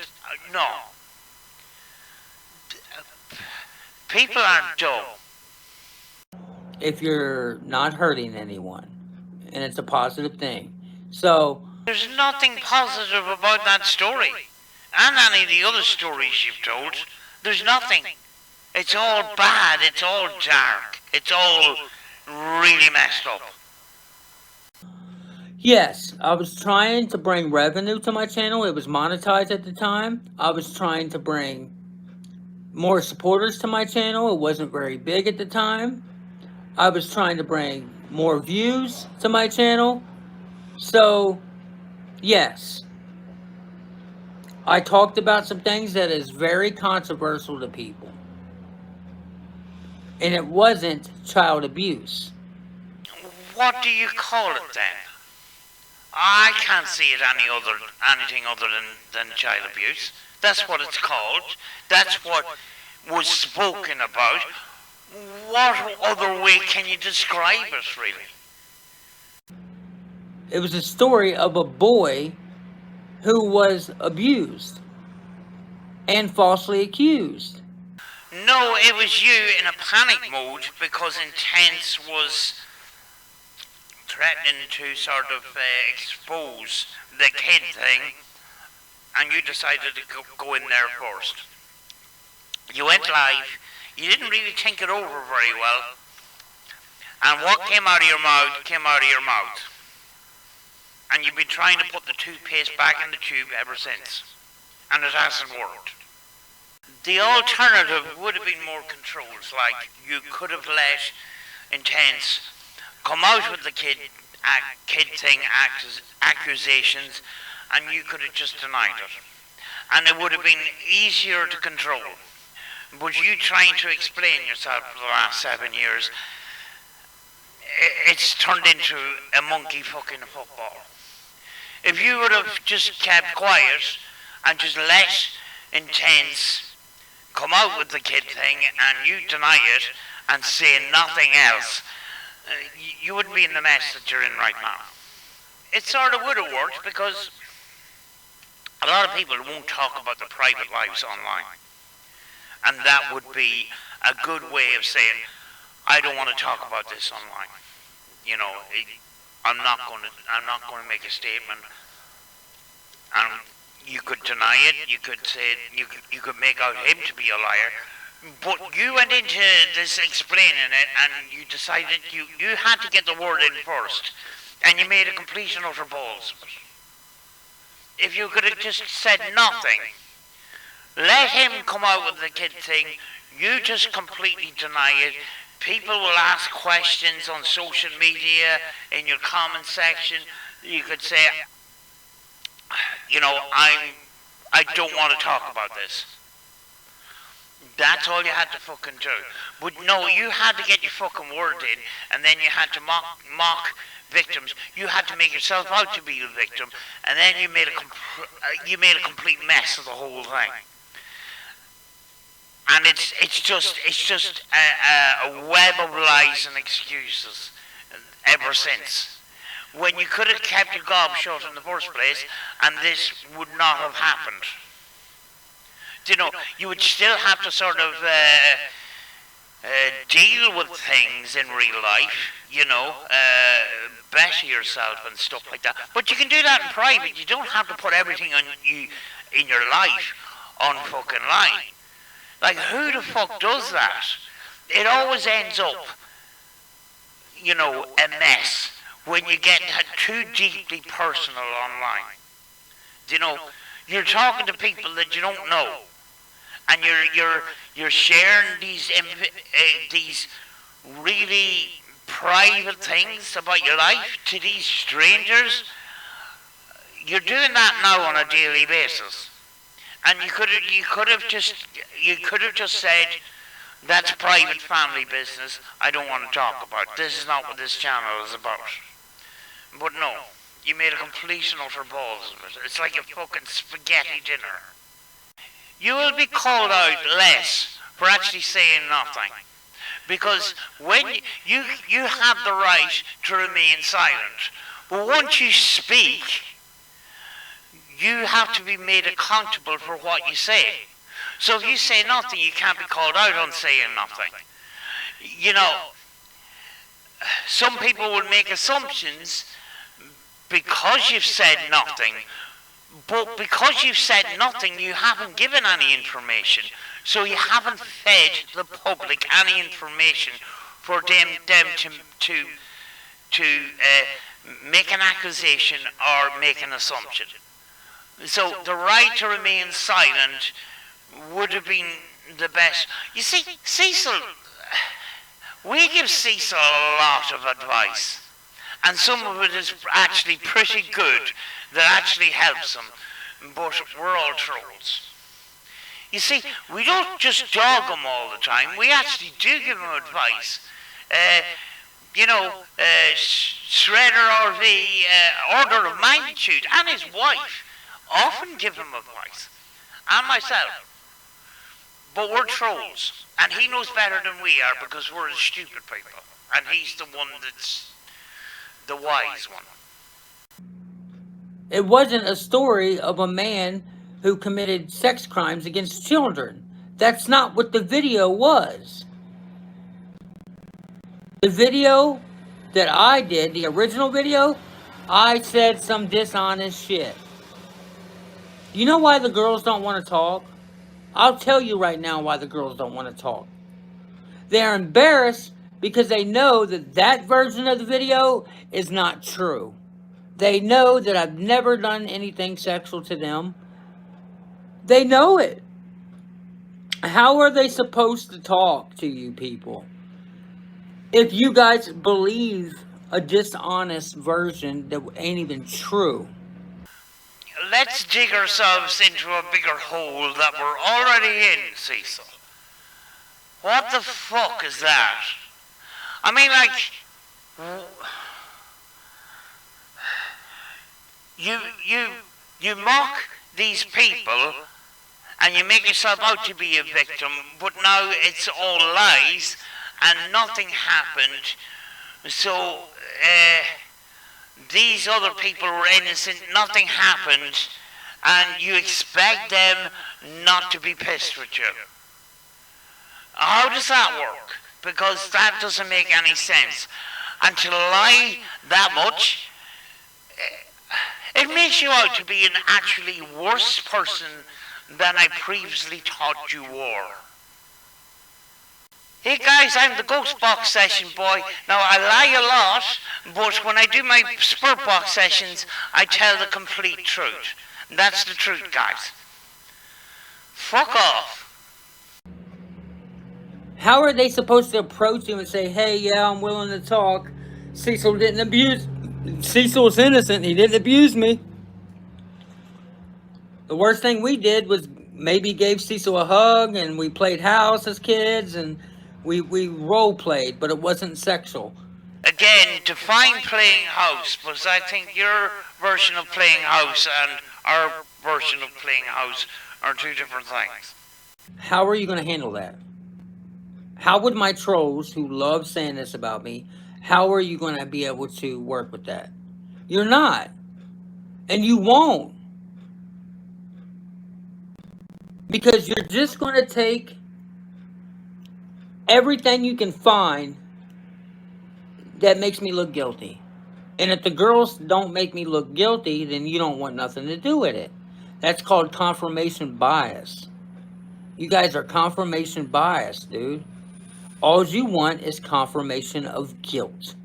no. People aren't dumb. If you're not hurting anyone, and it's a positive thing. So there's nothing positive about that story, and any of the other stories you've told. There's nothing. It's all bad, it's all dark, it's all really messed up. yes, I was trying to bring revenue to my channel. It was monetized at the time. I was trying to bring more supporters to my channel. It wasn't very big at the time. I was trying to bring more views to my channel. So, yes, I talked about some things that is very controversial to people. And it wasn't child abuse. What do you call it then? I can't see it anything other than child abuse. That's what it's called. That's what was spoken about. What other way can you describe it, really? It was a story of a boy who was abused and falsely accused. No, it was you in a panic mode because Intense was threatening to sort of expose the kid thing, and you decided to go in there first. You went live, you didn't really think it over very well, and what came out of your mouth came out of your mouth. And you've been trying to put the toothpaste back in the tube ever since, and it hasn't worked. The alternative would have been more controls, like you could have let Intense come out with the kid thing accusations, and you could have just denied it. And it would have been easier to control. But you trying to explain yourself for the last 7 years, it's turned into a monkey fucking football. If you would have just kept quiet and just let Intense come out with the kid thing and you deny it and say nothing else, you wouldn't be in the mess that you're in right now. It sort of would have worked because a lot of people won't talk about their private lives online. And that would be a good way of saying, I don't want to talk about this online. You know, I'm not going to make a statement. And you could deny it. You could say you could make out him to be a liar. But you went into this explaining it, and you decided you had to get the word in first, and you made a complete and utter balls of it. If you could have just said nothing, let him come out with the kid thing, you just completely deny it. People will ask questions on social media, in your comment section. You could say, you know, I don't want to talk about this. That's all you had to fucking do. But no, you had to get your fucking word in, and then you had to mock victims. You had to make yourself out to be the victim, and then you made a complete mess of the whole thing. And it's just a web of lies and excuses ever since. When you could have kept your gob shut in the first place, and this would not have happened. You know, you would still have to sort of deal with things in real life, you know, better yourself and stuff like that. But you can do that in private. You don't have to put everything on you in your life on fucking line. Like, who the fuck does that? It always ends up, you know, a mess when you get too deeply personal online. You know, you're talking to people that you don't know, and you're sharing these really private things about your life to these strangers. You're doing that now on a daily basis. And you could have just said, that's private family business, I don't want to talk about it. This is not what this channel is about. But no, you made a complete and utter balls of it. It's like a fucking spaghetti dinner. You will be called out less for actually saying nothing. Because when you have the right to remain silent. But once you speak, you have to be made accountable for what you say. So if you say nothing, you can't be called out on saying nothing. You know, some people will make assumptions because you've said nothing, but because you've said nothing, you haven't given any information. So you haven't fed the public any information for them to make an accusation or make an assumption. So the right to remain silent would have been the best. You see, Cecil, We give Cecil a lot of advice, and some of it is actually pretty good, that actually helps him, but we're all trolls. You see, we don't just dog him all the time, we actually do give him advice. Shredder RV, Order of Magnitude, and his wife often give him advice, and myself. But we're trolls, and he knows better than we are because we're the stupid people, and he's the one that's the wise one. It wasn't a story of a man who committed sex crimes against children. That's not what the video was. The video that I did, the original video, I said some dishonest shit. You know why the girls don't want to talk? I'll tell you right now why the girls don't want to talk. They're embarrassed because they know that that version of the video is not true. They know that I've never done anything sexual to them. They know it. How are they supposed to talk to you people if you guys believe a dishonest version that ain't even true? Let's dig ourselves into a bigger hole that we're already in, Cecil. What the fuck is that? I mean, like, you mock these people and you make yourself out to be a victim, but now it's all lies and nothing happened. So, these other people were innocent, nothing happened, and you expect them not to be pissed with you. How does that work? Because that doesn't make any sense. And to lie that much, it makes you out to be an actually worse person than I previously thought you were. Hey guys, I'm the Ghost Box Session boy. Now I lie a lot, but when I do my Spurt Box sessions, I tell the complete truth. That's the truth, guys. Fuck off. How are they supposed to approach you and say, hey, yeah, I'm willing to talk. Cecil's innocent, he didn't abuse me. The worst thing we did was maybe gave Cecil a hug and we played house as kids and we role played, but it wasn't sexual. Again, define playing house, because I think your version of playing house and our version of playing house are two different things. How are you going to handle that? How would my trolls who love saying this about me, how are you going to be able to work with that? You're not. And you won't. Because you're just going to take everything you can find that makes me look guilty. And if the girls don't make me look guilty, then you don't want nothing to do with it. That's called confirmation bias. You guys are confirmation bias, dude. All you want is confirmation of guilt.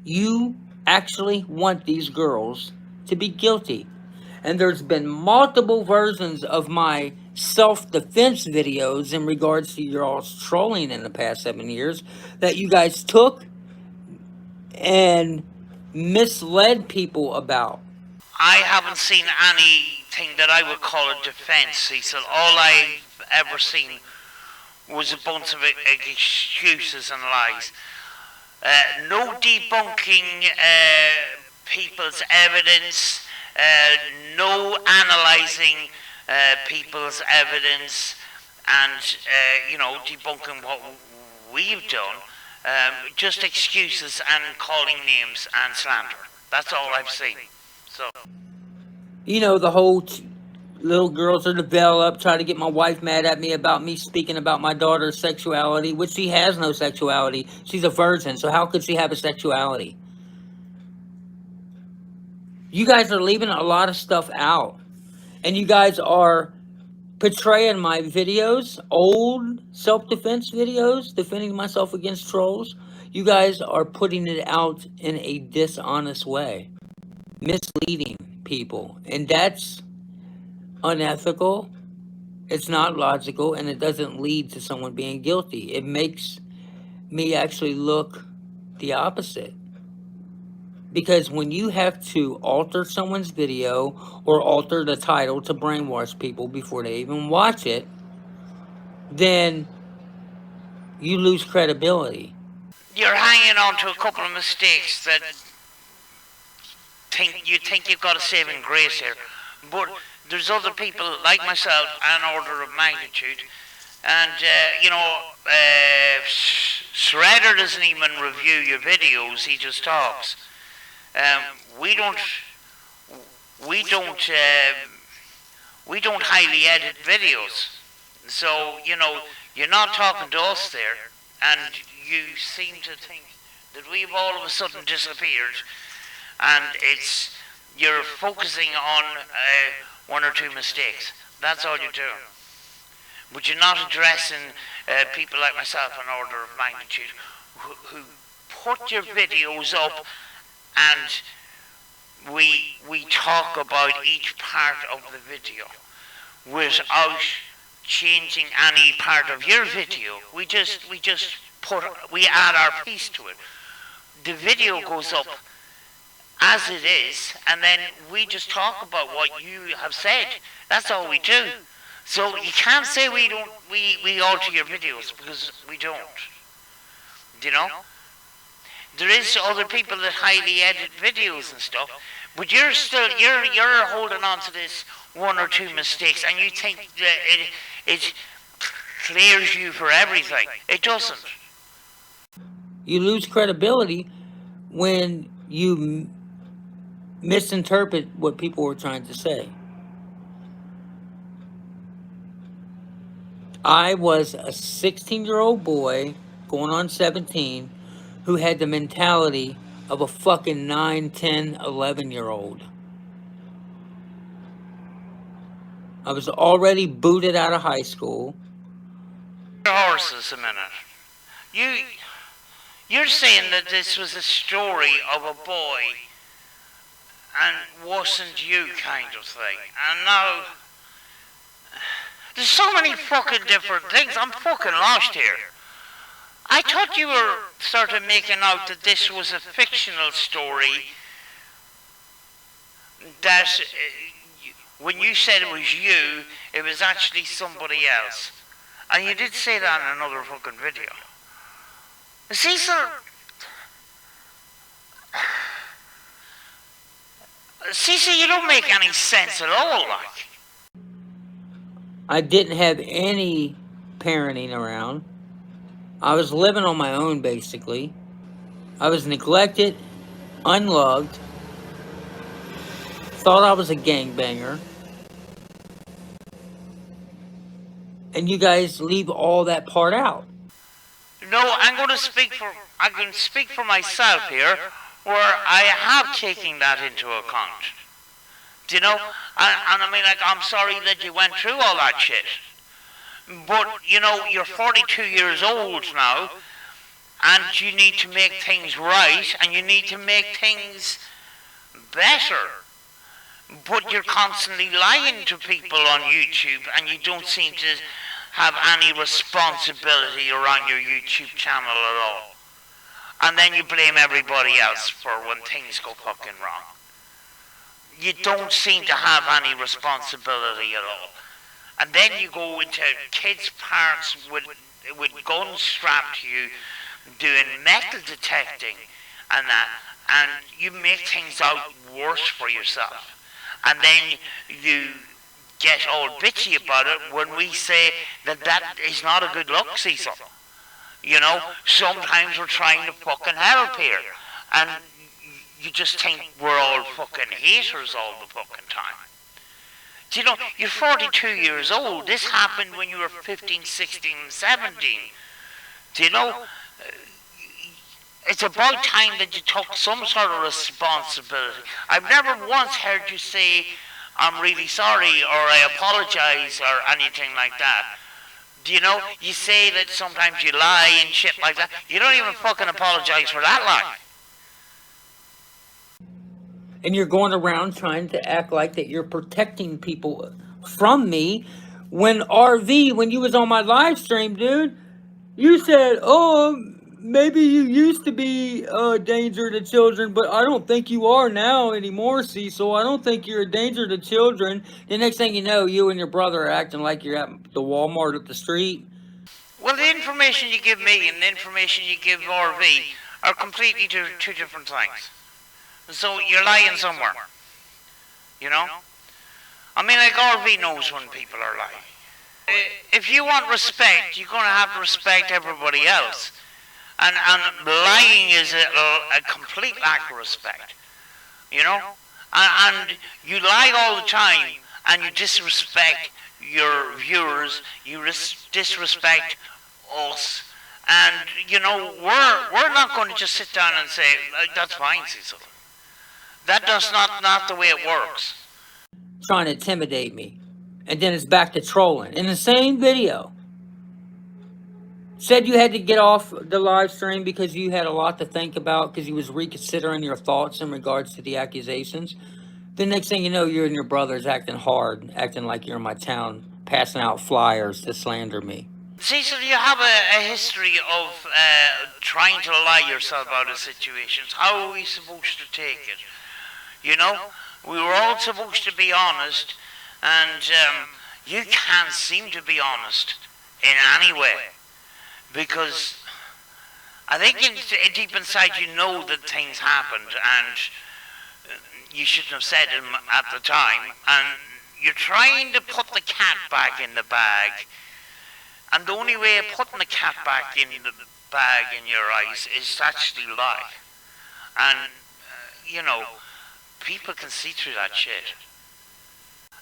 You actually want these girls to be guilty. And there's been multiple versions of my self-defense videos in regards to your all's trolling in the past 7 years that you guys took and misled people about. I haven't seen anything that I would call a defense, Cecil. All I've ever seen was a bunch of excuses and lies. No debunking people's evidence, no analysing people's evidence, and, debunking what we've done. Just excuses and calling names and slander. That's all I've seen. So, the whole little girls are developed, try to get my wife mad at me about me speaking about my daughter's sexuality, which she has no sexuality. She's a virgin, so how could she have a sexuality? You guys are leaving a lot of stuff out. And you guys are portraying my videos, old self-defense videos, defending myself against trolls. You guys are putting it out in a dishonest way, misleading people. And that's unethical, it's not logical, and it doesn't lead to someone being guilty. It makes me actually look the opposite. Because when you have to alter someone's video or alter the title to brainwash people before they even watch it, then you lose credibility. You're hanging on to a couple of mistakes that you think you've got a saving grace here, but there's other people like myself, an order of magnitude, and Shredder doesn't even review your videos; he just talks. We don't, we don't, we don't highly edit videos, so you're not talking to us there, and you seem to think that we've all of a sudden disappeared, and you're focusing on one or two mistakes. That's all you're doing. But you're not addressing people like myself, an order of magnitude, who put your videos up, and we talk about each part of the video without changing any part of your video. We add our piece to it. The video goes up as it is, and then we just talk about what you have said. That's all we do. So you can't say we alter your videos, because we don't. Do you know? There is other people that highly edit videos and stuff, but you're holding on to this one or two mistakes, and you think that it clears you for everything. It doesn't. You lose credibility when you misinterpret what people were trying to say. I was a 16-year-old boy going on 17 who had the mentality of a fucking 9, 10, 11-year-old. I was already booted out of high school. Horses a minute. You're saying that this was a story of a boy and wasn't you, kind of thing. And now there's so many fucking different things. I'm fucking lost here. I thought you were sort of making out that this was a fictional story, that when you said it was you, it was actually somebody else. And you did say that in another fucking video. See, sir, you don't make any sense at all, like. I didn't have any parenting around. I was living on my own, basically. I was neglected, unloved, thought I was a gangbanger. And you guys leave all that part out. No, I can speak for myself here, where I have taken that into account. Do you know? And I mean, like, I'm sorry that you went through all that shit. But, you're 42 years old now, and you need to make things right, and you need to make things better. But you're constantly lying to people on YouTube, and you don't seem to have any responsibility around your YouTube channel at all. And then you blame everybody else for when things go fucking wrong. You don't seem to have any responsibility at all. And then you go into kids' parks with guns strapped to you, doing metal detecting and that, and you make things out worse for yourself. And then you get all bitchy about it when we say that is not a good look, Cecil. Sometimes we're trying to fucking help here, and you just think we're all fucking haters all the fucking time. Do you know, you're 42 years old. This happened when you were 15, 16, 17. Do you know, it's about time that you took some sort of responsibility. I've never once heard you say, I'm really sorry, or I apologize, or anything like that. Do you know, you say that sometimes you lie and shit like that. You don't even fucking apologize for that lie. And you're going around trying to act like that you're protecting people from me. When you was on my live stream, dude, you said, oh, maybe you used to be a danger to children, but I don't think you are now anymore, Cecil. I don't think you're a danger to children. The next thing you know, you and your brother are acting like you're at the Walmart up the street. Well, the information you give me and the information you give RV are completely two different things. So you're lying somewhere. You know? I mean, like RV knows when people are lying. If you want respect, you're going to have to respect everybody else. And lying is a complete lack of respect. You know? And you lie all the time and you disrespect your viewers, you disrespect us. And, you know, we're not going to just sit down and say, that's fine, Cecil. That's not the way it works. Trying to intimidate me. And then it's back to trolling. In the same video. Said you had to get off the live stream because you had a lot to think about because you was reconsidering your thoughts in regards to the accusations. The next thing you know, you and your brother's acting hard, acting like you're in my town, passing out flyers to slander me. Cecil, you have a history of trying to lie yourself out of situations. How are we supposed to take it? You know, we were all supposed to be honest, and you can't seem to be honest in any way. Because I think deep inside you know that things happened, and you shouldn't have said them at the time, and you're trying to put the cat back in the bag, and the only way of putting the cat back in the bag in your eyes is to actually lie. And, you know, people can see through that shit.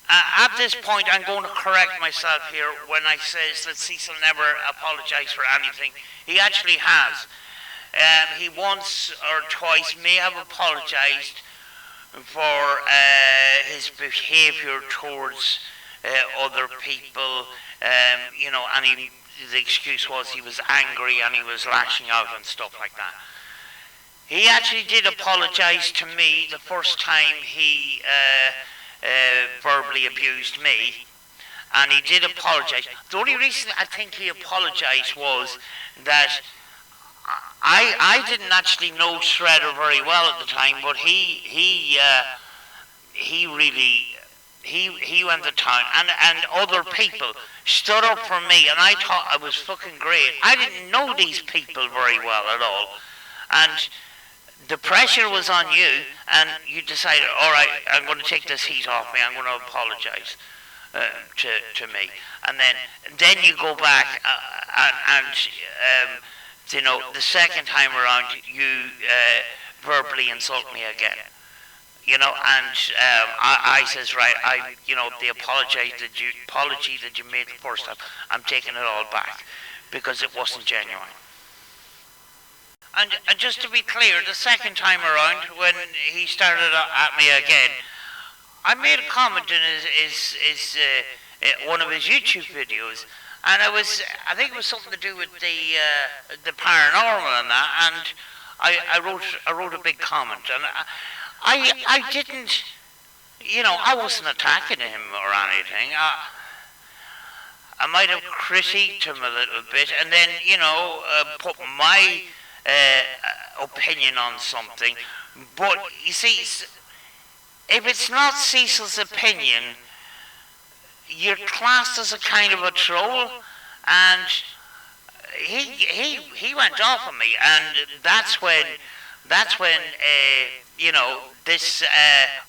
At this point, I'm going to correct myself here when I says that Cecil never apologised for anything. He actually has. He once or twice may have apologised for his behaviour towards other people, you know, and the excuse was he was angry and he was lashing out and stuff like that. He actually did apologise to me the first time he verbally abused me, and he did apologise. The only reason I think he apologised was that I didn't actually know Shredder very well at the time, but he went to town, and other people stood up for me, and I thought I was fucking great. I didn't know these people very well at all, and the pressure was on you, and you decided, all right, I'm going to take this heat off me. I'm going to apologise to me, and then you go back and you know, the second time around you verbally insult me again. You know, and I says, right, you know, the apology that you made the first time, I'm taking it all back because it wasn't genuine. And just to be clear, the second time around, when he started at me again, I made a comment in his one of his YouTube videos, and I think it was something to do with the paranormal and that, and I wrote a big comment, and I didn't, you know, I wasn't attacking him or anything. I might have critiqued him a little bit, and then, you know, put my opinion on something. But you see, if it's not Cecil's opinion, you're classed as a kind of a troll, and he went off on me, and that's when you know, this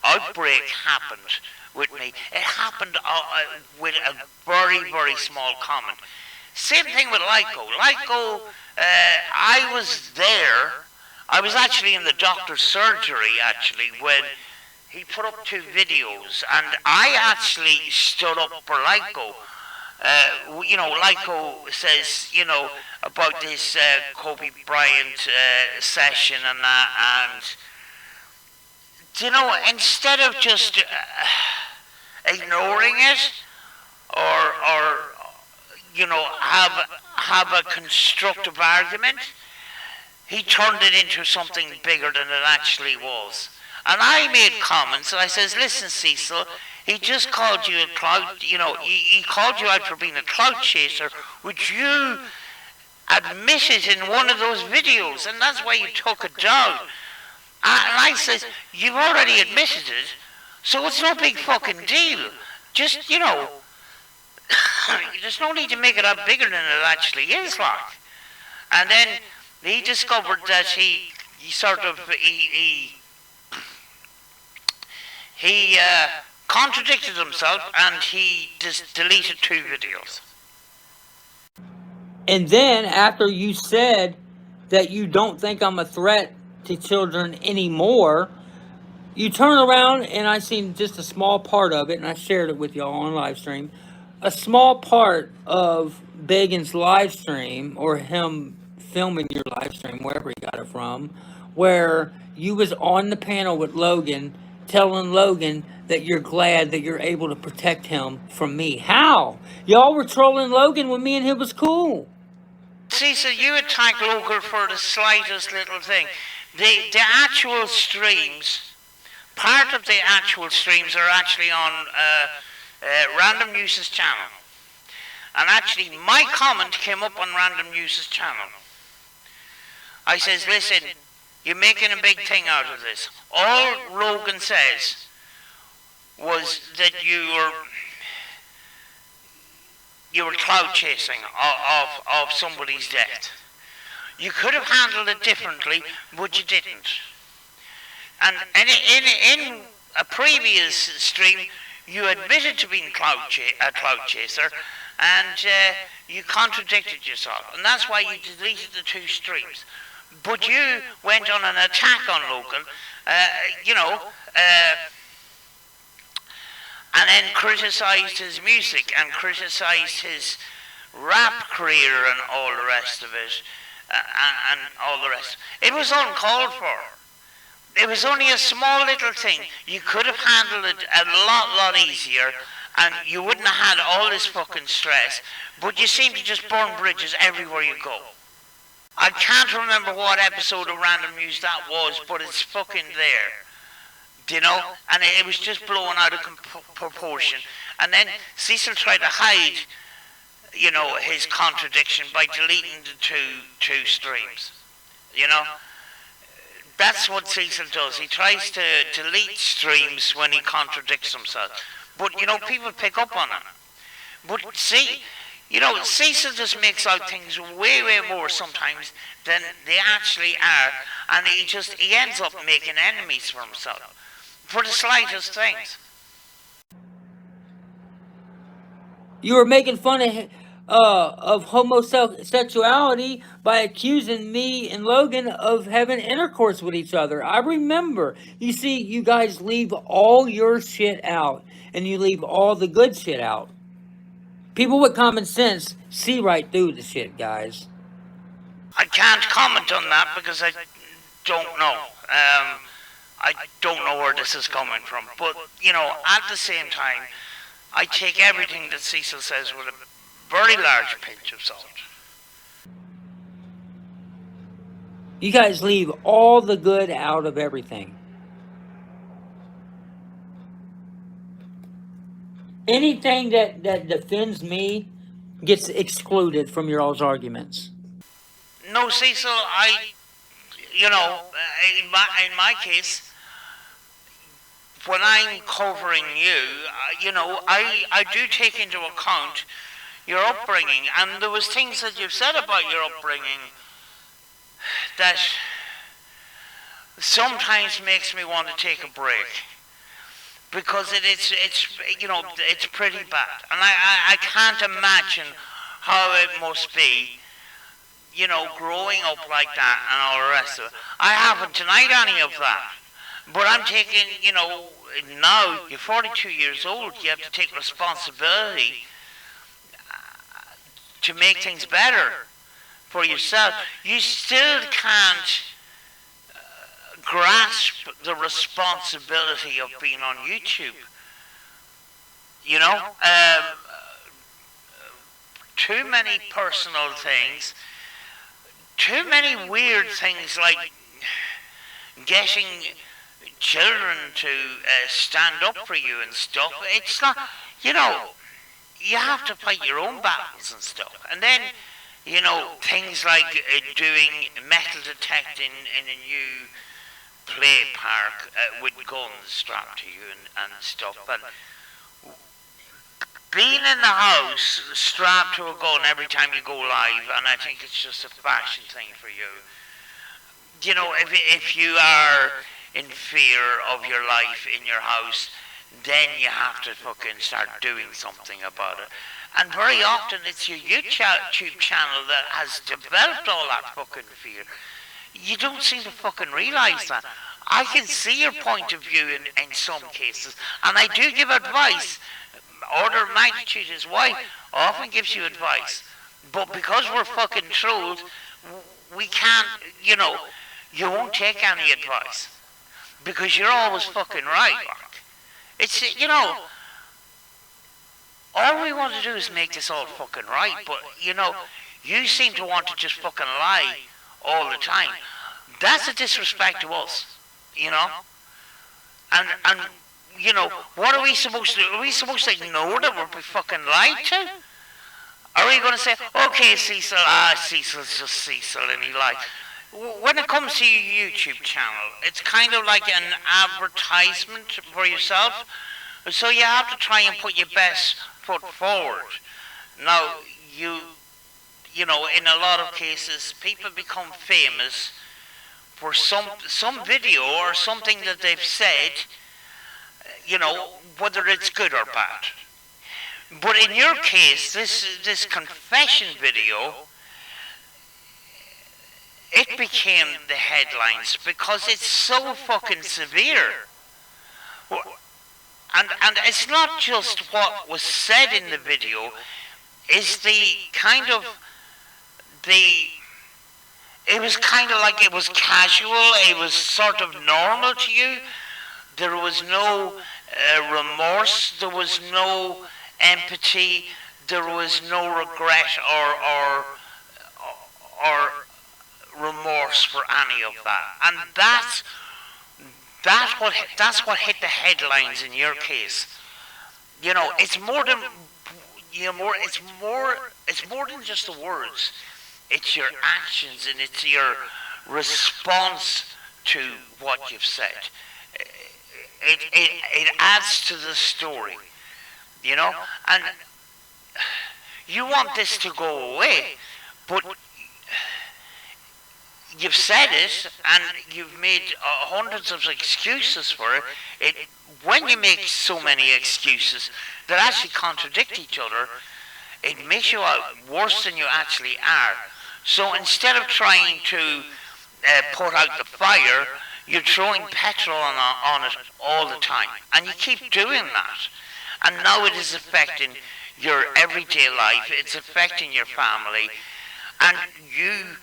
outbreak happened with me. It happened with a very, very small comment. Same thing with Lyco. Lyco, I was there. I was actually in the doctor's surgery, actually, when he put up 2 videos, and I actually stood up for Lyco. You know, Lyco says, you know, about this Kobe Bryant session and that, and, you know, instead of just ignoring it, or you know, have a constructive argument, he turned it into something bigger than it actually was. And I made comments, and I says, listen, Cecil, he just called you a clout, you know, he called you out for being a clout chaser, which you admitted in one of those videos, and that's why you took it down. And I says, you've already admitted it, so it's no big fucking deal. Just, there's no need to make it up bigger than it actually is, like. And then he discovered that he contradicted himself, and he just deleted 2 videos. And then after you said that you don't think I'm a threat to children anymore, you turn around and I seen just a small part of it, and I shared it with y'all on live stream. A small part of Bacon's live stream, or him filming your live stream, wherever he got it from, where you was on the panel with Logan, telling Logan that you're glad that you're able to protect him from me. How? Y'all were trolling Logan when me and him was cool. See, so you attack Logan for the slightest little thing. The actual streams, part of the actual streams are actually on Random News's channel. And actually, my comment came up on Random News's channel. I says, listen, you're making a big thing out of this. All Logan says was that you were cloud chasing of somebody's death. You could have handled it differently, but you didn't. And in a previous stream, you admitted to being a cloud chaser, and you contradicted yourself. And that's why you deleted the 2 streams. But you went on an attack on Logan, and then criticised his music and criticised his rap career and all the rest of it, and all the rest. It was uncalled for. It was only a small little thing. You could have handled it a lot easier, and you wouldn't have had all this fucking stress, but you seem to just burn bridges everywhere you go. I can't remember what episode of Random News that was, but it's fucking there. Do you know? And it was just blown out of proportion. And then Cecil tried to hide, his contradiction by deleting the two streams. That's what Cecil does. He tries to delete streams when he contradicts himself. But, people pick up on it. But see, Cecil just makes out things way more sometimes than they actually are. And he ends up making enemies for himself. For the slightest things. You were making fun of homosexuality by accusing me and Logan of having intercourse with each other. I remember. You see, you guys leave all your shit out, and you leave all the good shit out. People with common sense see right through the shit, guys. I can't comment on that because I don't know. I don't know where this is coming from. But, at the same time, I take everything that Cecil says with a very large pinch of salt. You guys leave all the good out of everything. Anything that defends me gets excluded from your all's arguments. No, Cecil, in my case, when I'm covering you, I do take into account your upbringing, and there was things that you've said about your upbringing that sometimes makes me want to take a break, because it's pretty bad, and I can't imagine how it must be, growing up like that and all the rest of it. I haven't denied any of that. But I'm taking, now you're 42 years old, you have to take responsibility to make things better for yourself. You still can't grasp the responsibility of being on YouTube. Too many personal things, too many weird things like getting children to stand up for you and stuff. It's not, you have to fight your own battles and stuff. And then You know, things like doing metal detecting in a new play park with guns strapped to you and stuff. And being in the house strapped to a gun every time you go live, and I think it's just a fashion thing for you. You know, if you are in fear of your life in your house, then you have to fucking start doing something about it. And very often it's your YouTube channel that has developed all that fucking fear. You don't seem to fucking realise that. I can see your point of view in some cases, and I do give advice. Order of magnitude is why often gives you advice. But because we're fucking trolls, we can't, you know, you won't take any advice. Because you're always fucking right, like. It's, you know, all we want to do is make this all fucking right, but, you know, you seem to want to just fucking lie all the time. That's a disrespect to us, you know? And you know, what are we supposed to do? Are we supposed to ignore that we're fucking lied to? Are we going to say, okay, Cecil, Cecil's just Cecil and he lied? When it comes to your YouTube channel, it's kind of like an advertisement for yourself. So you have to try and put your best foot forward. Now, you know, in a lot of cases, people become famous for some video or something that they've said, you know, whether it's good or bad. But in your case, this confession video, it became the headlines because it's so fucking severe. And it's not just what was said in the video, it's the kind of it was kind of like it was casual, it was sort of normal to you. There was no remorse, there was no empathy, there was no regret or remorse for any of that. And that's what hit the headlines in your case. You know, it's more than it's more than just the words. It's your actions and it's your response to what you've said. It adds to the story, you know, and you want this to go away, but you've said it and you've made hundreds of excuses for it. When you make so many excuses that actually contradict each other, it makes you out worse than you actually are. So instead of trying to put out the fire, you're throwing petrol on it all the time. And you keep doing that. And now it is affecting your everyday life. It's affecting your family. And you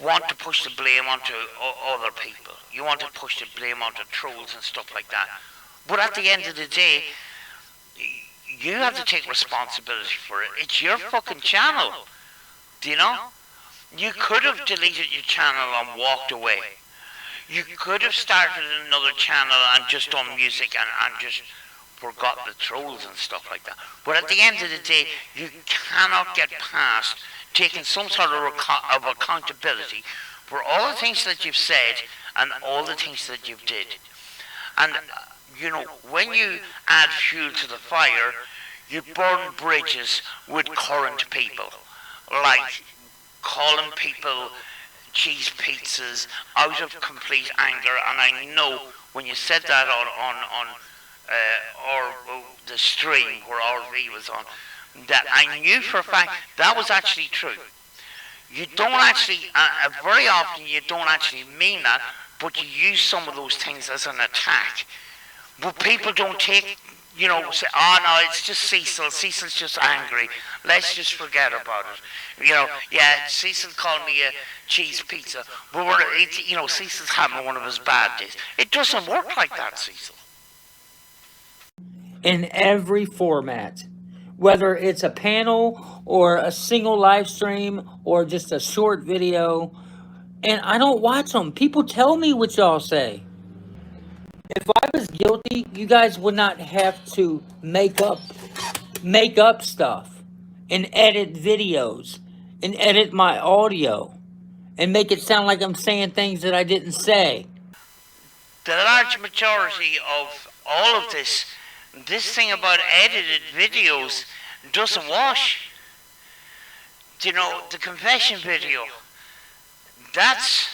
want to push the blame onto other people. You want to push the blame onto trolls and stuff like that. But at the end of the day, you have to take responsibility for it. It's your fucking channel. Do you know? You could have deleted your channel and walked away. You could have started another channel and just done music and just forgot the trolls and stuff like that. But at the end of the day, you cannot get past taking some sort of accountability for all the things that you've said and all the things that you did. And, you know, when you add fuel to the fire, you burn bridges with current people. Like calling people cheese pizzas out of complete anger. And I know when you said that on the stream where RV was on, that I knew for a fact that was actually true. You don't actually, very often you don't actually mean that, but you use some of those things as an attack. But people don't take, you know, say, oh no, it's just Cecil. Cecil's just angry. Let's just forget about it. You know, yeah, Cecil called me a cheese pizza. But you know, Cecil's having one of his bad days. It doesn't work like that, Cecil. In every format, whether it's a panel or a single live stream or just a short video, and I don't watch them. People tell me what y'all say. If I was guilty, you guys would not have to make up stuff and edit videos and edit my audio and make it sound like I'm saying things that I didn't say. The large majority of all of this thing about edited videos doesn't wash. You know, the confession video, that's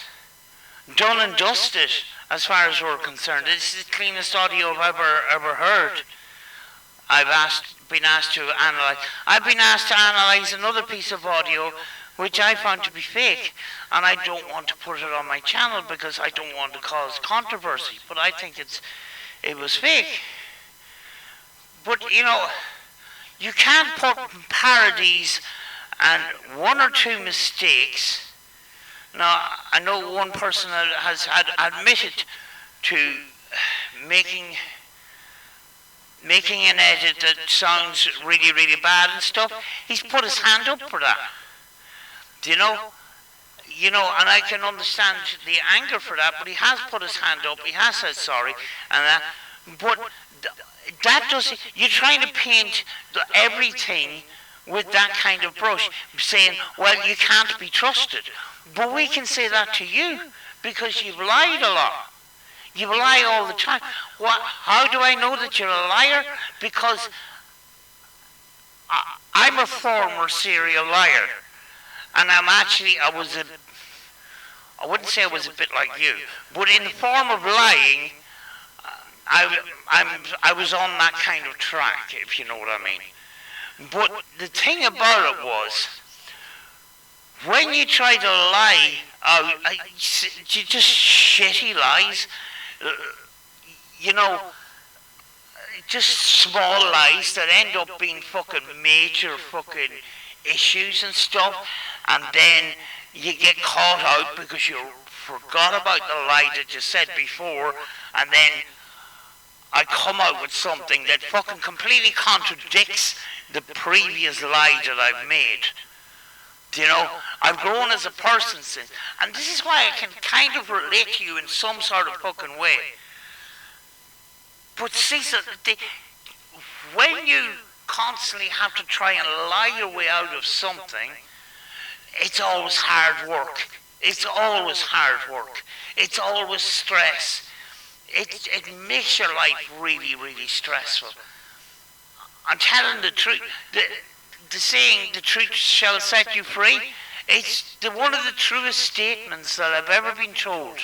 done and dusted as far as we're concerned. This is the cleanest audio I've ever heard. Been asked to analyze. I've been asked to analyze another piece of audio which I found to be fake, and I don't want to put it on my channel because I don't want to cause controversy, but I think it was fake. But you know, you can't put parodies and one or two mistakes. Now, I know one person has admitted to making an edit that sounds really, really bad and stuff. He's put his hand up for that. Do you know? You know, and I can understand the anger for that, but he has put his hand up, he has said sorry, and that. But that does, you're trying to paint everything with that kind of brush, saying, well, you can't be trusted. But we can say that to you, because you've lied a lot. You lie all the time. How do I know that you're a liar? Because I'm a former serial liar. And I wouldn't say I was a bit like you, but in the form of lying, I was on that kind of track, if you know what I mean. But the thing about it was, when you try to lie, just shitty lies, you know, just small lies that end up being fucking major fucking issues and stuff, and then you get caught out because you forgot about the lie that you said before, and then I come out with something that fucking completely contradicts the previous lie that I've made. You know, I've grown as a person since, and this is why I can kind of relate to you in some sort of fucking way. But see, so when you constantly have to try and lie your way out of something, it's always hard work. It's always hard work. It's always stress. It makes your life really, really stressful. I'm telling the truth. The saying, the truth shall set you free, it's one of the truest statements that I've ever been told.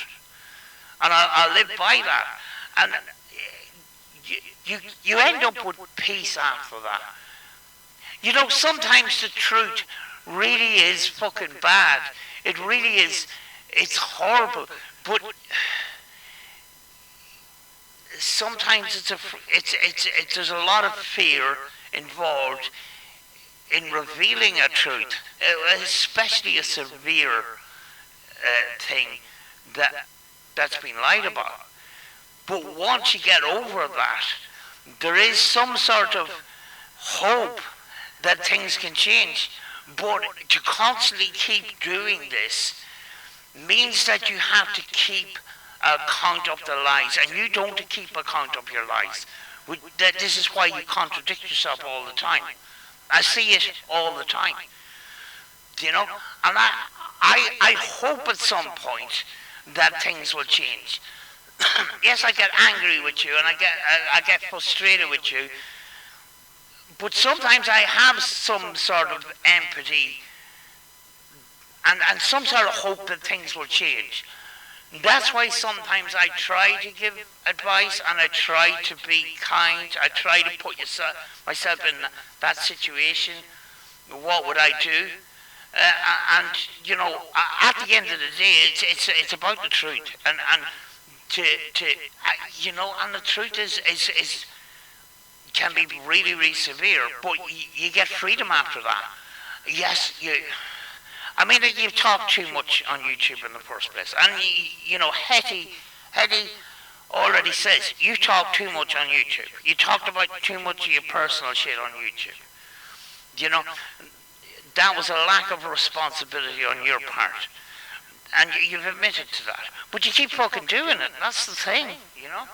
And I'll live by that. And you end up with peace after that. You know, sometimes the truth really is fucking bad. It really is. It's horrible. But sometimes there's a lot of fear involved in revealing a truth, especially a severe thing that's been lied about. But once you get over that, there is some sort of hope that things can change. But to constantly keep doing this means that you have to keep account of the lies, and you don't keep account of your lies. This is why you contradict yourself all the time. I see it all the time. You know? And I hope at some point that things will change. Yes, I get angry with you, and I get frustrated with you, but sometimes I have some sort of empathy and some sort of hope that things will change. That's why sometimes I try to give advice, and I try to be kind. I try to put myself in that situation. What would I do? And you know, at the end of the day, it's about the truth, and you know, and the truth is can be really, really severe, but you get freedom after that. Yes, I mean, you've talked too much on YouTube in the first place, and you know, Hetty already says you talk too much on YouTube. You talked about too much of your personal shit on YouTube. You know, that was a lack of responsibility on your part, and you've admitted to that. But you keep fucking doing it. That's the thing, you know.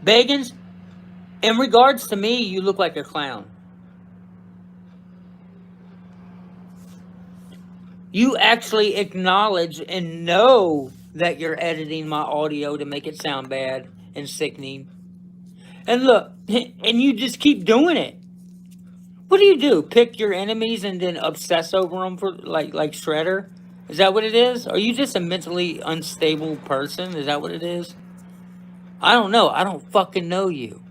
Bagans, in regards to me, you look like a clown. You actually acknowledge and know that you're editing my audio to make it sound bad and sickening. And look, and you just keep doing it. What do? Pick your enemies and then obsess over them for like Shredder? Is that what it is? Are you just a mentally unstable person? Is that what it is? I don't know. I don't fucking know you.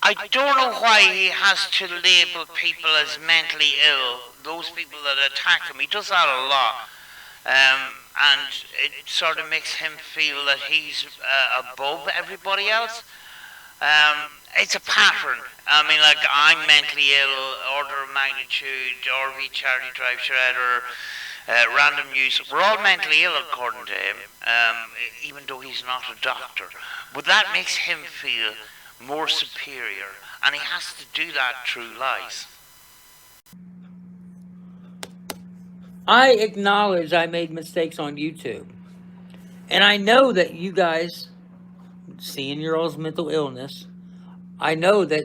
I don't know why he has to label people as mentally ill, those people that attack him. He does that a lot. And it sort of makes him feel that he's above everybody else. It's a pattern. I mean, like, I'm mentally ill, order of magnitude, RV charity drive shredder, random news. We're all mentally ill according to him, even though he's not a doctor. But that makes him feel more superior, and he has to do that through lies. I acknowledge I made mistakes on YouTube. And I know that you guys, seeing your all's mental illness, I know that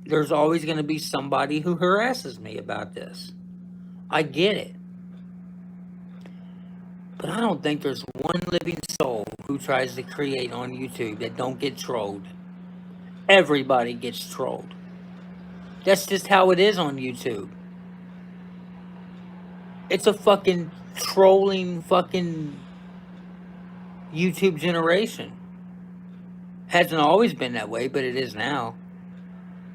there's always going to be somebody who harasses me about this. I get it. But I don't think there's one living soul who tries to create on YouTube that don't get trolled. Everybody gets trolled. That's just how it is on YouTube. It's a fucking trolling fucking YouTube generation. Hasn't always been that way, but it is now.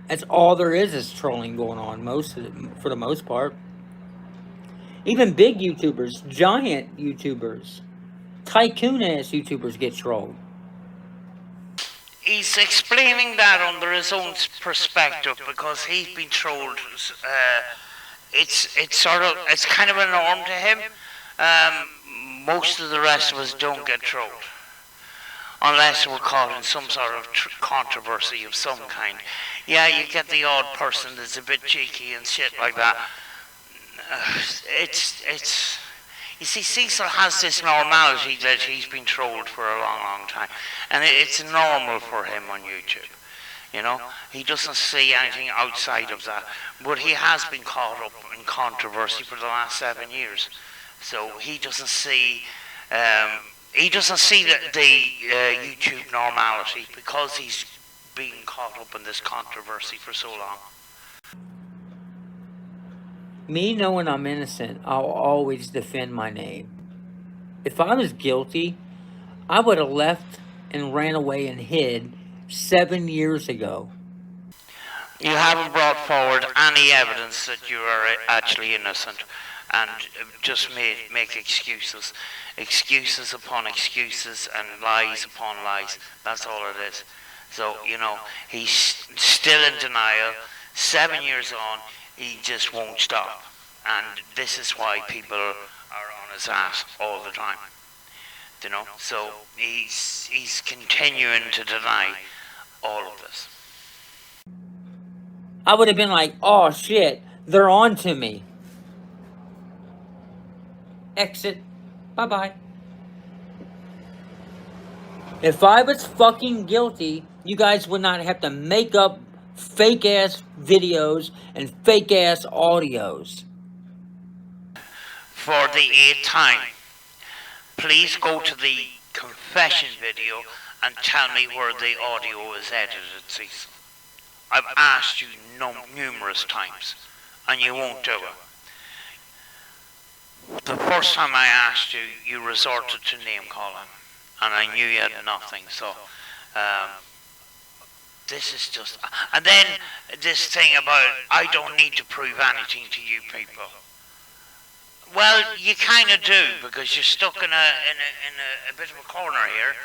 That's all there is trolling going on for the most part. Even big YouTubers, giant YouTubers, tycoon-ass YouTubers get trolled. He's explaining that under his own perspective because he's been trolled. It's kind of a norm to him. Most of the rest of us don't get trolled. Unless we're caught in some sort of controversy of some kind. Yeah, you get the odd person that's a bit cheeky and shit like that. You see, Cecil has this normality that he's been trolled for a long, long time. And it's normal for him on YouTube. You know, he doesn't see anything outside of that. But he has been caught up in controversy for the last 7 years. So he doesn't see... the YouTube normality because he's been caught up in this controversy for so long. Me knowing I'm innocent, I'll always defend my name. If I was guilty, I would have left and ran away and hid 7 years ago. You haven't brought forward any evidence that you are actually innocent, and just make excuses. Excuses upon excuses and lies upon lies. That's all it is. So, you know, he's still in denial. 7 years on, he just won't stop. And this is why people are on his ass all the time. You know, so he's continuing to deny all of this. I would have been like, oh shit, they're on to me. Exit. Bye-bye. If I was fucking guilty, you guys would not have to make up fake-ass videos and fake-ass audios. For the 8th time, please go to the confession video and tell me where the audio is edited, Cecil. I've asked you numerous times, and you won't do it. The first time I asked you, you resorted to name calling, and I knew you had nothing, so this is just... And then this thing about, I don't need to prove anything to you people. Well, you kind of do, because you're stuck in a bit of a corner here,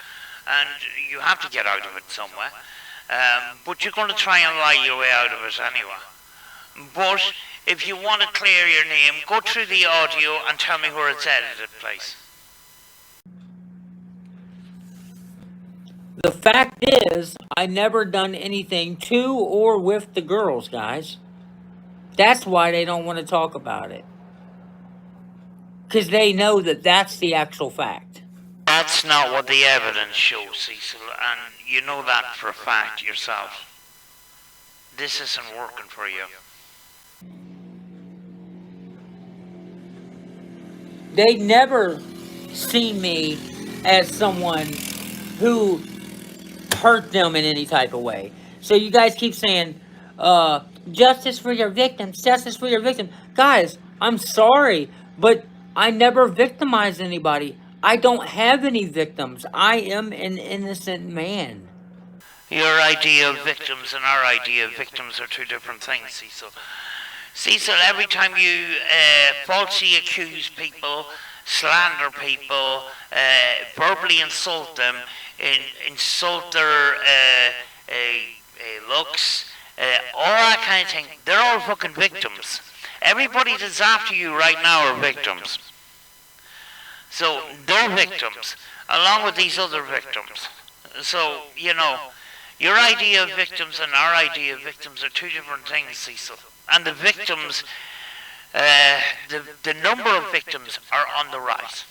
and you have to get out of it somewhere. But you're going to try and lie your way out of it anyway. But if you want to clear your name, go through the audio and tell me where it's edited, please. The fact is, I never done anything to or with the girls, guys. That's why they don't want to talk about it. Because they know that that's the actual fact. That's not what the evidence shows, Cecil, and you know that for a fact yourself. This isn't working for you. They never see me as someone who hurt them in any type of way. So you guys keep saying, justice for your victims, justice for your victims. Guys, I'm sorry, but I never victimized anybody. I don't have any victims. I am an innocent man. Your idea of victims and our idea of victims are two different things, Cecil. Cecil, every time you falsely accuse people, slander people, verbally insult them, insult their looks, all that kind of thing, they're all fucking victims. Everybody that's after you right now are victims. So they're victims, along with these other victims. So, you know, your idea of victims and our idea of victims are two different things, Cecil. And the victims, the number of victims are on the rise.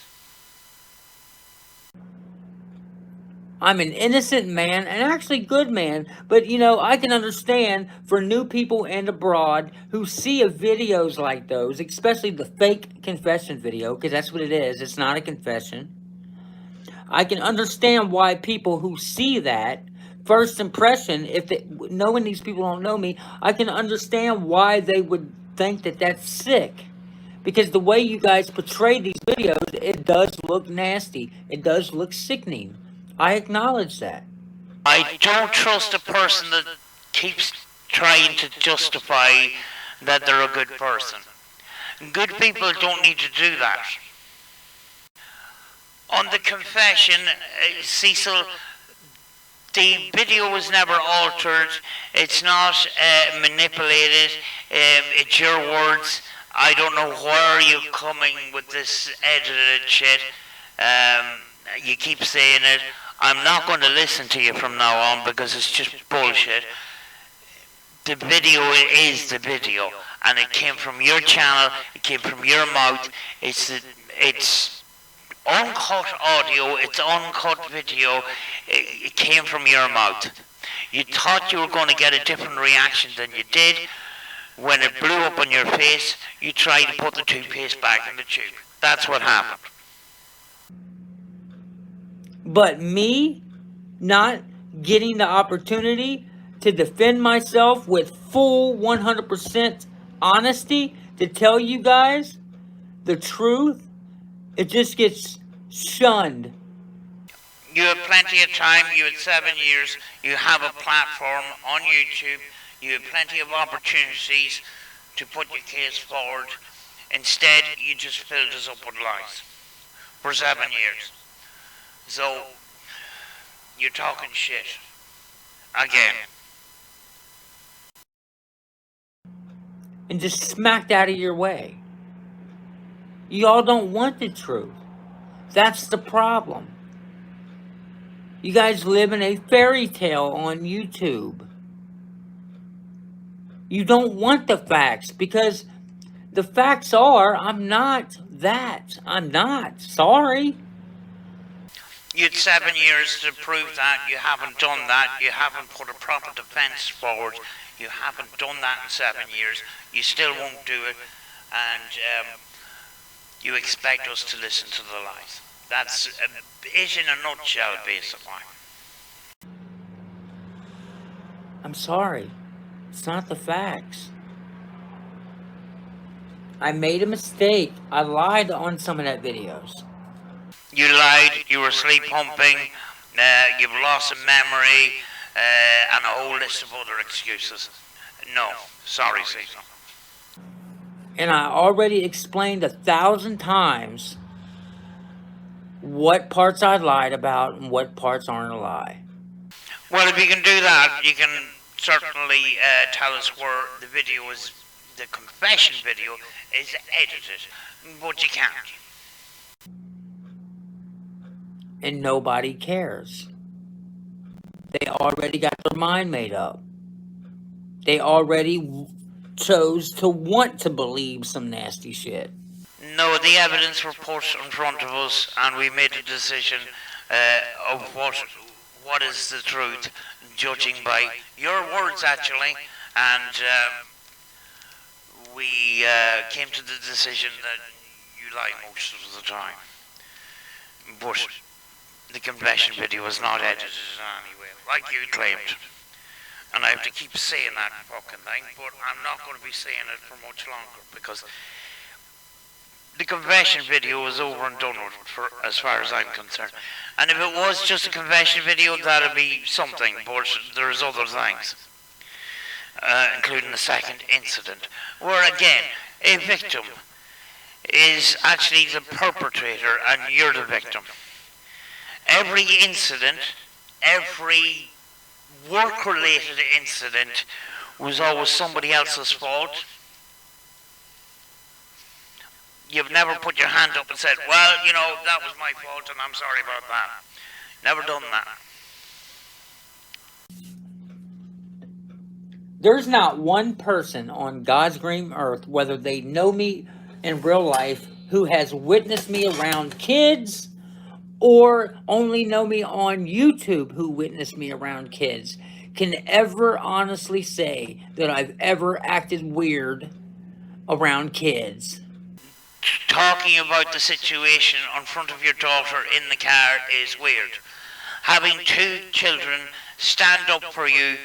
I'm an innocent man, and actually good man, but you know, I can understand for new people and abroad who see videos like those, especially the fake confession video, because that's what it is. It's not a confession. I can understand why people who see that first impression, knowing these people don't know me, I can understand why they would think that that's sick. Because the way you guys portray these videos, it does look nasty. It does look sickening. I acknowledge that. I don't trust a person that keeps trying to justify that they're a good person. Good people don't need to do that. On the confession, Cecil, the video was never altered. It's not manipulated. It's your words. I don't know where you're coming with this edited shit. You keep saying it. I'm not going to listen to you from now on because it's just bullshit. The video is the video, and it came from your channel. It came from your mouth. It's uncut audio. It's uncut video. It came from your mouth. You thought you were going to get a different reaction than you did. When it blew up on your face, you tried to put the toothpaste back in the tube. That's what happened. But me not getting the opportunity to defend myself with full 100% honesty to tell you guys the truth, it just gets shunned. You have plenty of time. You had 7 years. You have a platform on YouTube. You have plenty of opportunities to put your case forward. Instead, you just filled us up with lies for 7 years. So, you're talking shit. Again. And just smacked out of your way. Y'all don't want the truth. That's the problem. You guys live in a fairy tale on YouTube. You don't want the facts because the facts are, I'm not that. I'm not. Sorry. You had 7 years to prove that. You haven't done that. You haven't put a proper defense forward. You haven't done that in 7 years. You still won't do it. And you expect us to listen to the lies. That's it in a nutshell, basically. I'm sorry. It's not the facts. I made a mistake. I lied on some of that videos. You lied, you were sleep humping, you've lost a memory, and a whole list of other excuses. No, sorry, Cecil. And I already explained 1,000 times what parts I lied about and what parts aren't a lie. Well, if you can do that, you can certainly tell us where the video is, the confession video is edited, but you can't. And nobody cares. They already got their mind made up. They already chose to want to believe some nasty shit. No, the evidence were put in front of us, and we made a decision of what is the truth, judging by your words, actually, and we came to the decision that you lie most of the time. But the confession video was not edited in any way, like you claimed. And I have to keep saying that fucking thing, but I'm not going to be saying it for much longer, because the confession video was over and done with, for as far as I'm concerned. And if it was just a confession video, that'd be something, but there's other things, including the second incident, where again, a victim is actually the perpetrator and you're the victim. Every incident, every work-related incident was always somebody else's fault. You've never put your hand up and said, well, you know, that was my fault and I'm sorry about that. Never done that. There's not one person on God's green earth, whether they know me in real life, who has witnessed me around kids or only know me on YouTube who witnessed me around kids, can ever honestly say that I've ever acted weird around kids. Talking about the situation in front of your daughter in the car is weird. Having two children stand up for you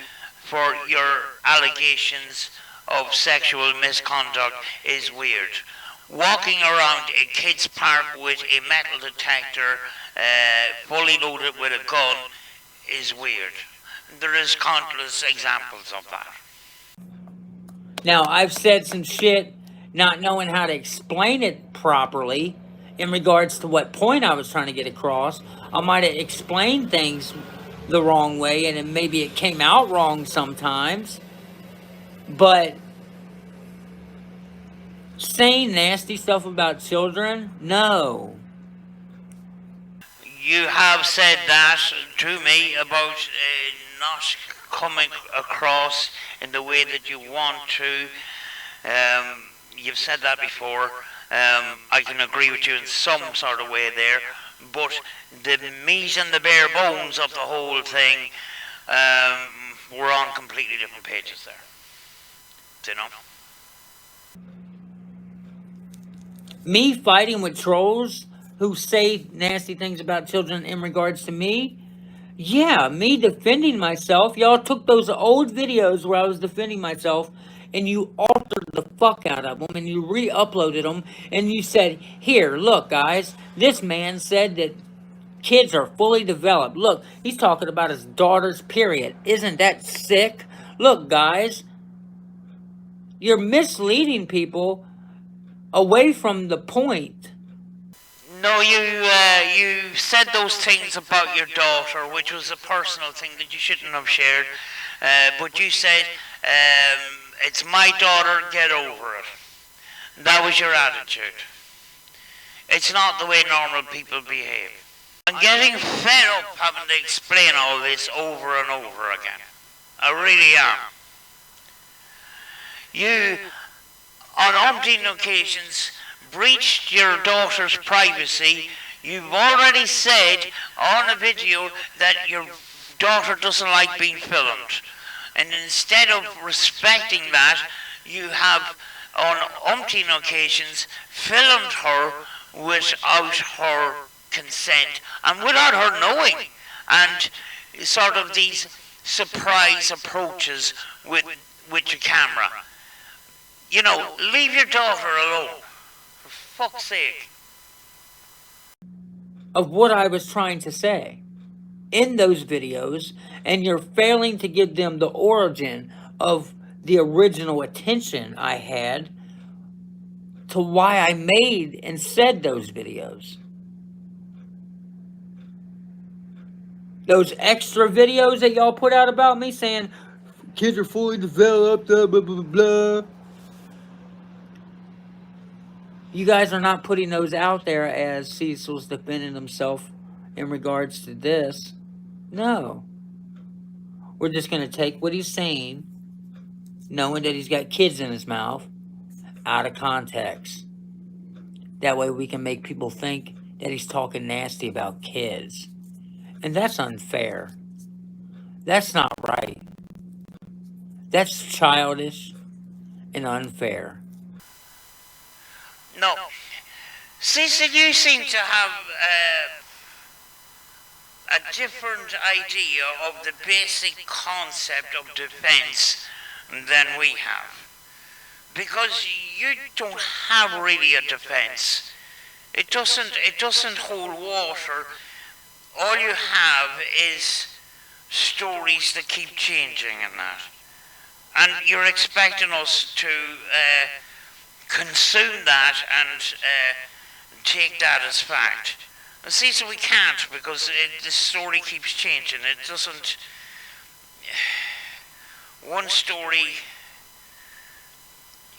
for your allegations of sexual misconduct is weird. Walking around a kid's park with a metal detector fully loaded with a gun is weird. There is countless examples of that. Now, I've said some shit not knowing how to explain it properly in regards to what point I was trying to get across. I might have explained things the wrong way, and maybe it came out wrong sometimes. But saying nasty stuff about children, no. You have said that to me about not coming across in the way that you want to. You've said that before. I can agree with you in some sort of way there, but the meat and the bare bones of the whole thing, we're on completely different pages there. Do you know? Me fighting with trolls who say nasty things about children in regards to me? Yeah, me defending myself. Y'all took those old videos where I was defending myself and you altered the fuck out of them and you re-uploaded them and you said, here, look guys, this man said that kids are fully developed. Look, he's talking about his daughter's period. Isn't that sick? Look guys, you're misleading people away from the point. No, you said those things about your daughter, which was a personal thing that you shouldn't have shared. But you said, it's my daughter, get over it. That was your attitude. It's not the way normal people behave. I'm getting fed up having to explain all this over and over again. I really am. You, on umpteen occasions, breached your daughter's privacy. You've already said on a video that your daughter doesn't like being filmed. And instead of respecting that, you have on umpteen occasions filmed her without her consent and without her knowing. And sort of these surprise approaches with your camera. You know, leave your daughter alone. For fuck's sake. Of what I was trying to say in those videos, and you're failing to give them the origin of the original attention I had to why I made and said those videos. Those extra videos that y'all put out about me saying kids are fully developed, blah, blah, blah, blah. You guys are not putting those out there as Cecil's defending himself in regards to this. No. We're just going to take what he's saying, knowing that he's got kids in his mouth, out of context. That way we can make people think that he's talking nasty about kids. And that's unfair. That's not right. That's childish and unfair. No. Cecil, you seem to have a different idea of the basic concept of defense than we have. Because you don't have really a defense. It doesn't hold water. All you have is stories that keep changing and that. And you're expecting us to consume that and take that as fact. And see, so we can't, because the story keeps changing. It doesn't... One story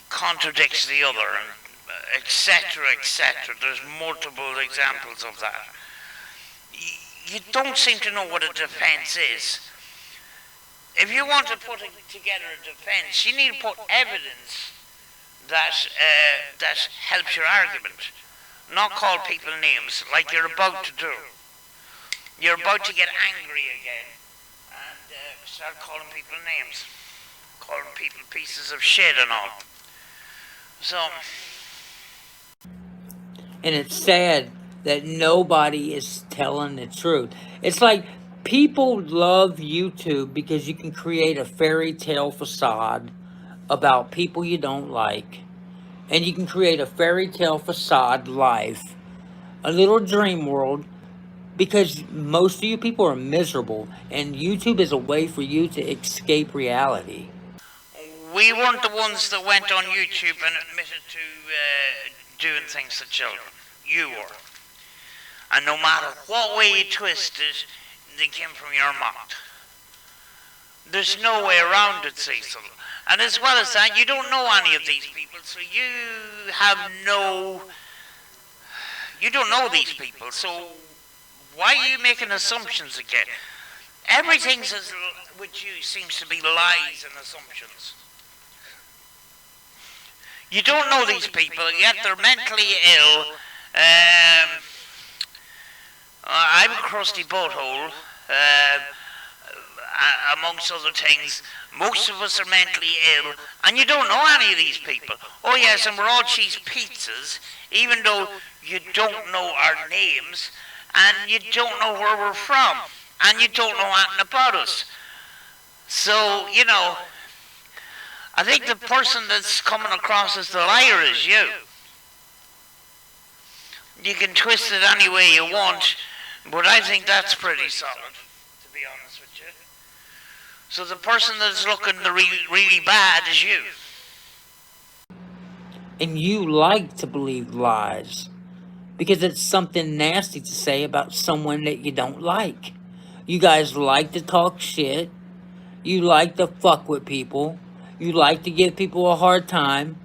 contradicts the other, and etc., etc. There's multiple examples of that. You don't seem to know what a defense is. If you want to put together a defense, you need to put evidence that helps your argument. Not call people names like you're about to do. You're about to get angry again and start calling people names. Calling people pieces of shit and all. So... And it's sad that nobody is telling the truth. It's like people love YouTube because you can create a fairy tale facade about people you don't like. And you can create a fairy tale facade life, a little dream world, because most of you people are miserable. And YouTube is a way for you to escape reality. We weren't the ones that went on YouTube and admitted to doing things to children. You were. And no matter what way you twist it, they came from your mouth. There's no way around it, Cecil. And as well as that, you don't know any of these people, so you don't know these people, so why are you making assumptions again? Everything with you seems to be lies and assumptions. You don't know these people, yet they're mentally ill. I'm a crusty butthole, amongst other things. Most of us are mentally ill, and you don't know any of these people. Oh yes, and we're all cheese pizzas, even though you don't know our names, and you don't know where we're from, and you don't know anything about us. So, you know, I think the person that's coming across as the liar is you. You can twist it any way you want, but I think that's pretty solid, to be honest with you. So the person that's looking really bad is you. And you like to believe lies because it's something nasty to say about someone that you don't like. You guys like to talk shit. You like to fuck with people. You like to give people a hard time.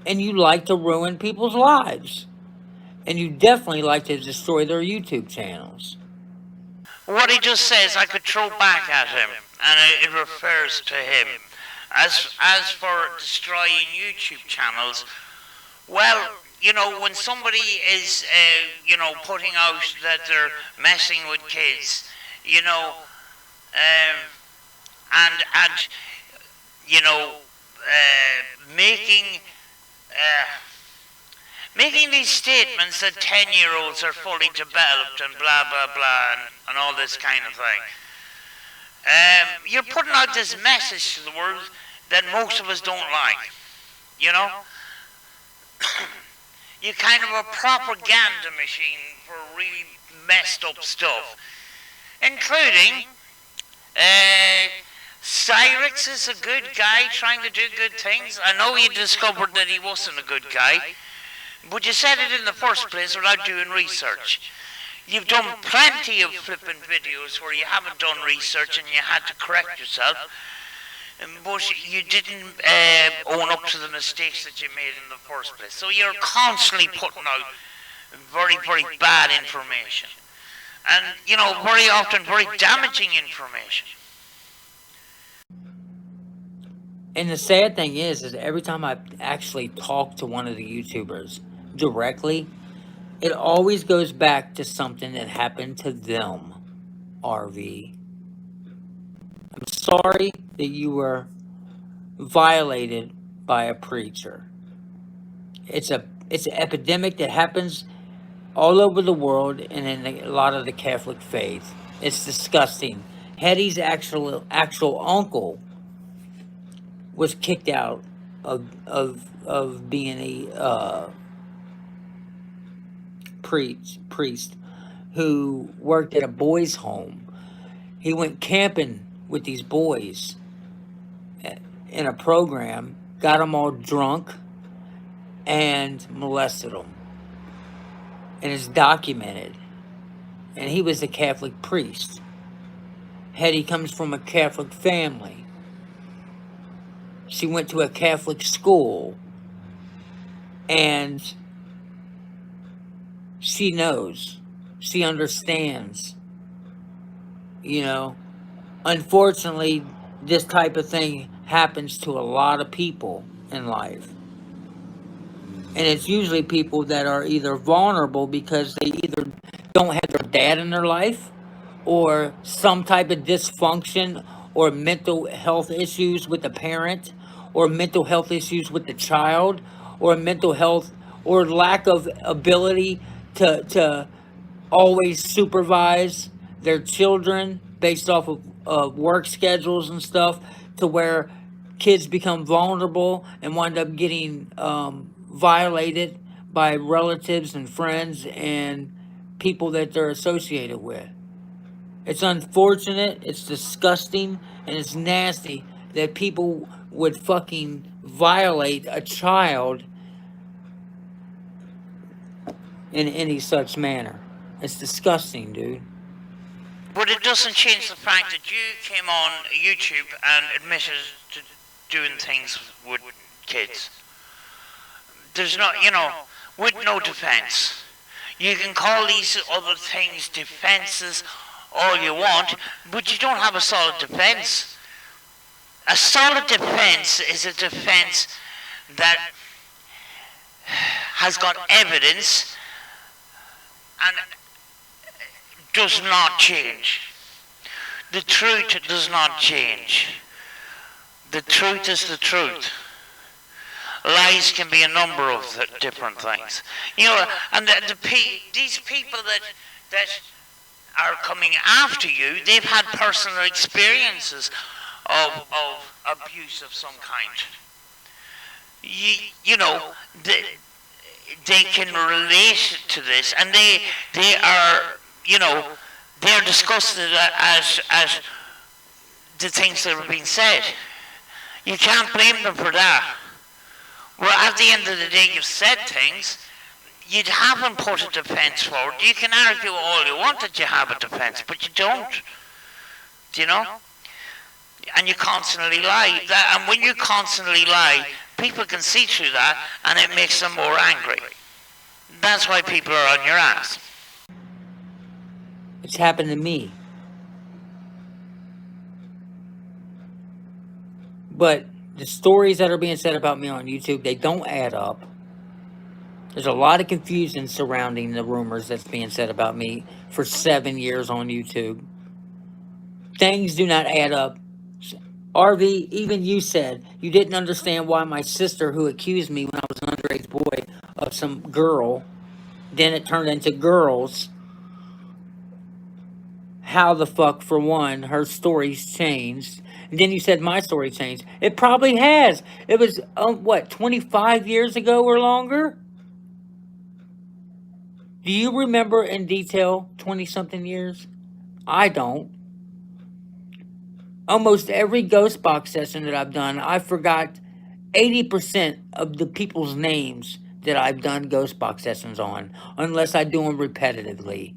And you like to ruin people's lives. And you definitely like to destroy their YouTube channels. What he just says, I could throw back at him, and it refers to him. As for destroying YouTube channels, well, you know, when somebody is, you know, putting out that they're messing with kids, you know, and you know, making these statements that 10-year-olds are fully developed and blah, blah, blah, and all this kind of thing. You're putting out this message to the world that most of us don't like, you know? You're kind of a propaganda machine for really messed up stuff, including Cyrix is a good guy trying to do good things. I know you discovered that he wasn't a good guy, but you said it in the first place without doing research. You've done plenty of flipping videos where you haven't done research and you had to correct yourself, but you didn't own up to the mistakes that you made in the first place. So you're constantly putting out very, very bad information. And, you know, very often very damaging information. And the sad thing is every time I actually talk to one of the YouTubers directly, it always goes back to something that happened to them, RV. I'm sorry that you were violated by a preacher. It's an epidemic that happens all over the world and in a lot of the Catholic faith. It's disgusting. Hetty's actual uncle was kicked out of being a priest who worked at a boys' home. He went camping with these boys in a program, got them all drunk, and molested them. And it's documented. And he was a Catholic priest. Hetty comes from a Catholic family. She went to a Catholic school. And she knows. She understands. You know, unfortunately, this type of thing happens to a lot of people in life. And it's usually people that are either vulnerable because they either don't have their dad in their life, or some type of dysfunction or mental health issues with the parent, or mental health issues with the child, or mental health or lack of ability to always supervise their children based off of work schedules and stuff, to where kids become vulnerable and wind up getting violated by relatives and friends and people that they're associated with. It's unfortunate, it's disgusting, and it's nasty that people would fucking violate a child in any such manner. It's disgusting, dude. But it doesn't change the fact that you came on YouTube and admitted to doing things with kids. There's not, with no defense. You can call these other things defenses all you want, but you don't have a solid defense. A solid defense is a defense that has got evidence and does not change. The truth does not change. The truth is the truth. Lies can be a number of different things. And these people that are coming after you, they've had personal experiences of abuse of some kind. They can relate to this, and they are, they're disgusted at the things that are being said. You can't blame them for that. Well, at the end of the day, you've said things. You haven't put a defense forward. You can argue all you want that you have a defense, but you don't. Do you know? And you constantly lie. And when you constantly lie, people can see through that, and it makes them more angry. That's why people are on your ass. It's happened to me. But the stories that are being said about me on YouTube, they don't add up. There's a lot of confusion surrounding the rumors that's being said about me for 7 years on YouTube. Things do not add up. RV, even you said you didn't understand why my sister, who accused me when I was an underage boy of some girl, then it turned into girls. How the fuck, for one, her story's changed. And then you said my story changed. It probably has. It was, 25 years ago or longer? Do you remember in detail 20-something years? I don't. Almost every ghost box session that I've done, I forgot 80% of the people's names that I've done ghost box sessions on, unless I do them repetitively.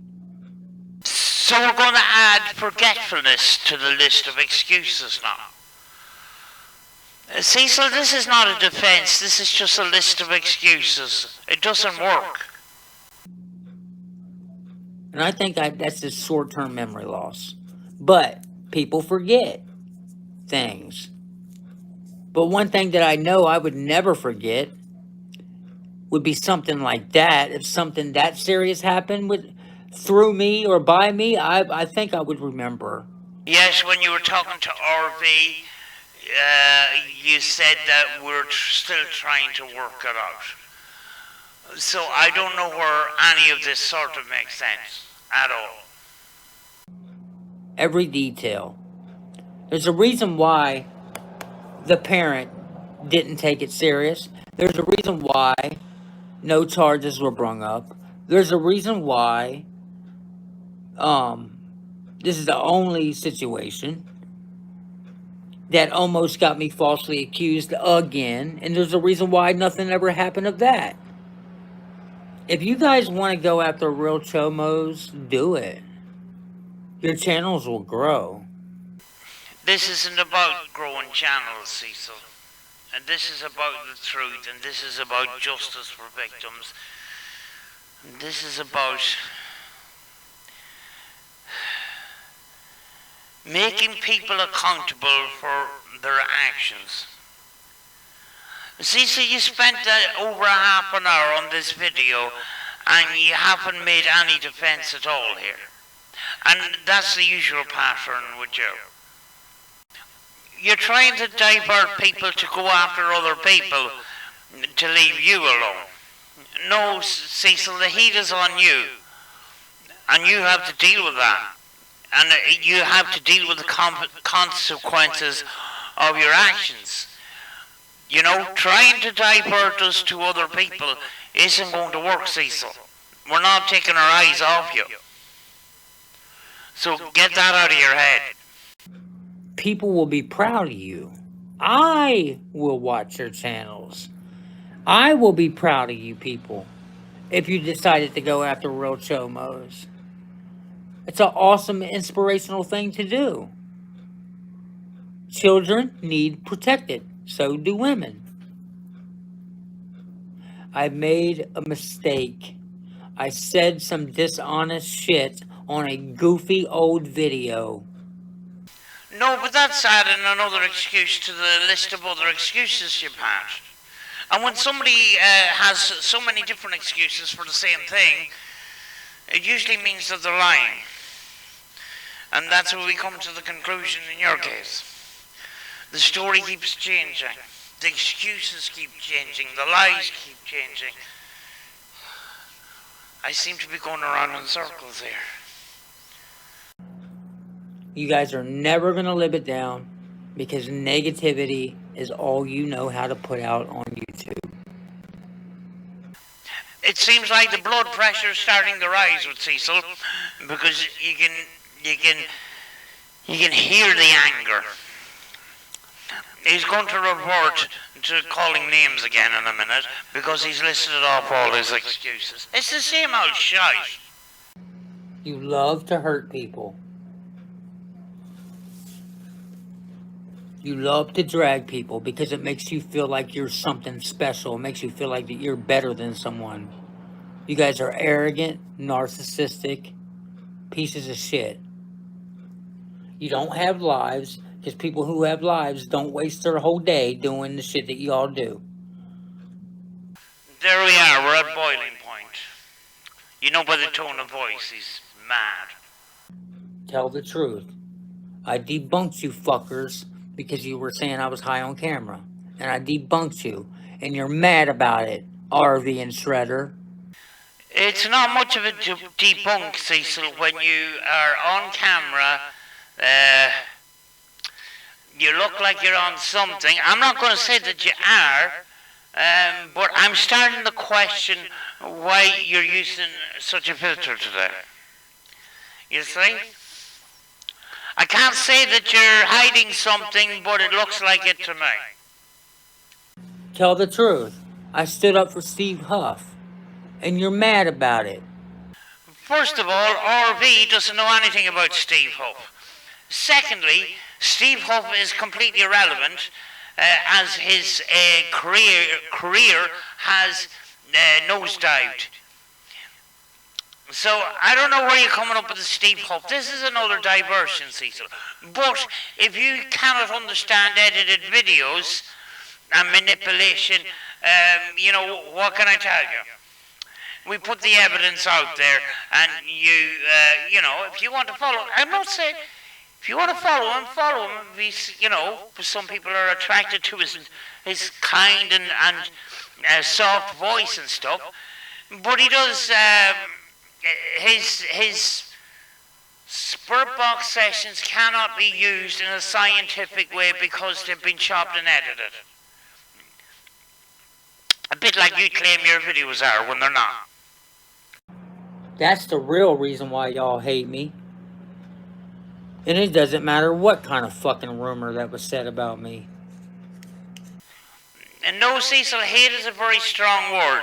So we're going to add forgetfulness to the list of excuses now. Cecil, this is not a defense. This is just a list of excuses. It doesn't work. And I think that's just short-term memory loss. But people forget things. But one thing that I know I would never forget would be something like that. If something that serious happened through me or by me, I think I would remember. Yes, when you were talking to RV, you said that we're still trying to work it out. So I don't know where any of this sort of makes sense at all. Every detail. There's a reason why the parent didn't take it serious. There's a reason why no charges were brung up. There's a reason why this is the only situation that almost got me falsely accused again, and there's a reason why nothing ever happened of that. If you guys want to go after real chomos, do it. Your channels will grow. This isn't about growing channels, Cecil. And this is about the truth, and this is about justice for victims. And this is about making people accountable for their actions. Cecil, you spent over half an hour on this video, and you haven't made any defense at all here. And that's the usual pattern with you. You're trying to divert people to go after other people to leave you alone. No, Cecil, the heat is on you. And you have to deal with that. And you have to deal with the consequences of your actions. You know, trying to divert us to other people isn't going to work, Cecil. We're not taking our eyes off you. So get that out of your head. People will be proud of you. I will watch your channels. I will be proud of you people if you decided to go after real chomos. It's an awesome, inspirational thing to do. Children need protected. So do women. I made a mistake. I said some dishonest shit on a goofy old video. No, but that's adding another excuse to the list of other excuses you've had. And when somebody has so many different excuses for the same thing, it usually means that they're lying. And that's where we come to the conclusion in your case. The story keeps changing. The excuses keep changing. The lies keep changing. I seem to be going around in circles here. You guys are never going to live it down because negativity is all you know how to put out on YouTube. It seems like the blood pressure is starting to rise with Cecil because you can hear the anger. He's going to revert to calling names again in a minute because he's listed off all his excuses. It's the same old shite. You love to hurt people. You love to drag people because it makes you feel like you're something special. It makes you feel like that you're better than someone. You guys are arrogant, narcissistic pieces of shit. You don't have lives because people who have lives don't waste their whole day doing the shit that you all do. There we are, we're at boiling point. You know by the tone of voice, he's mad. Tell the truth. I debunked you fuckers because you were saying I was high on camera. And I debunked you. And you're mad about it, RV and Shredder. It's not much of a debunk, Cecil, when you are on camera. You look like you're on something. I'm not going to say that you are, but I'm starting to question why you're using such a filter today. You see? I can't say that you're hiding something, but it looks like it to me. Tell the truth. I stood up for Steve Huff, and you're mad about it. First of all, RV doesn't know anything about Steve Huff. Secondly, Steve Huff is completely irrelevant as his career has nosedived. So I don't know where you're coming up with the Steve Huff. This is another diversion, Cecil. But if you cannot understand edited videos and manipulation, you know, what can I tell you? We put the evidence out there, and you know, if you want to follow, I'm not saying, if you want to follow him, follow him. He's, you know, some people are attracted to his kind and soft voice and stuff. But he does, his Spurt box sessions cannot be used in a scientific way because they've been chopped and edited. A bit like you claim your videos are when they're not. That's the real reason why y'all hate me. And it doesn't matter what kind of fucking rumor that was said about me. And no, Cecil, hate is a very strong word.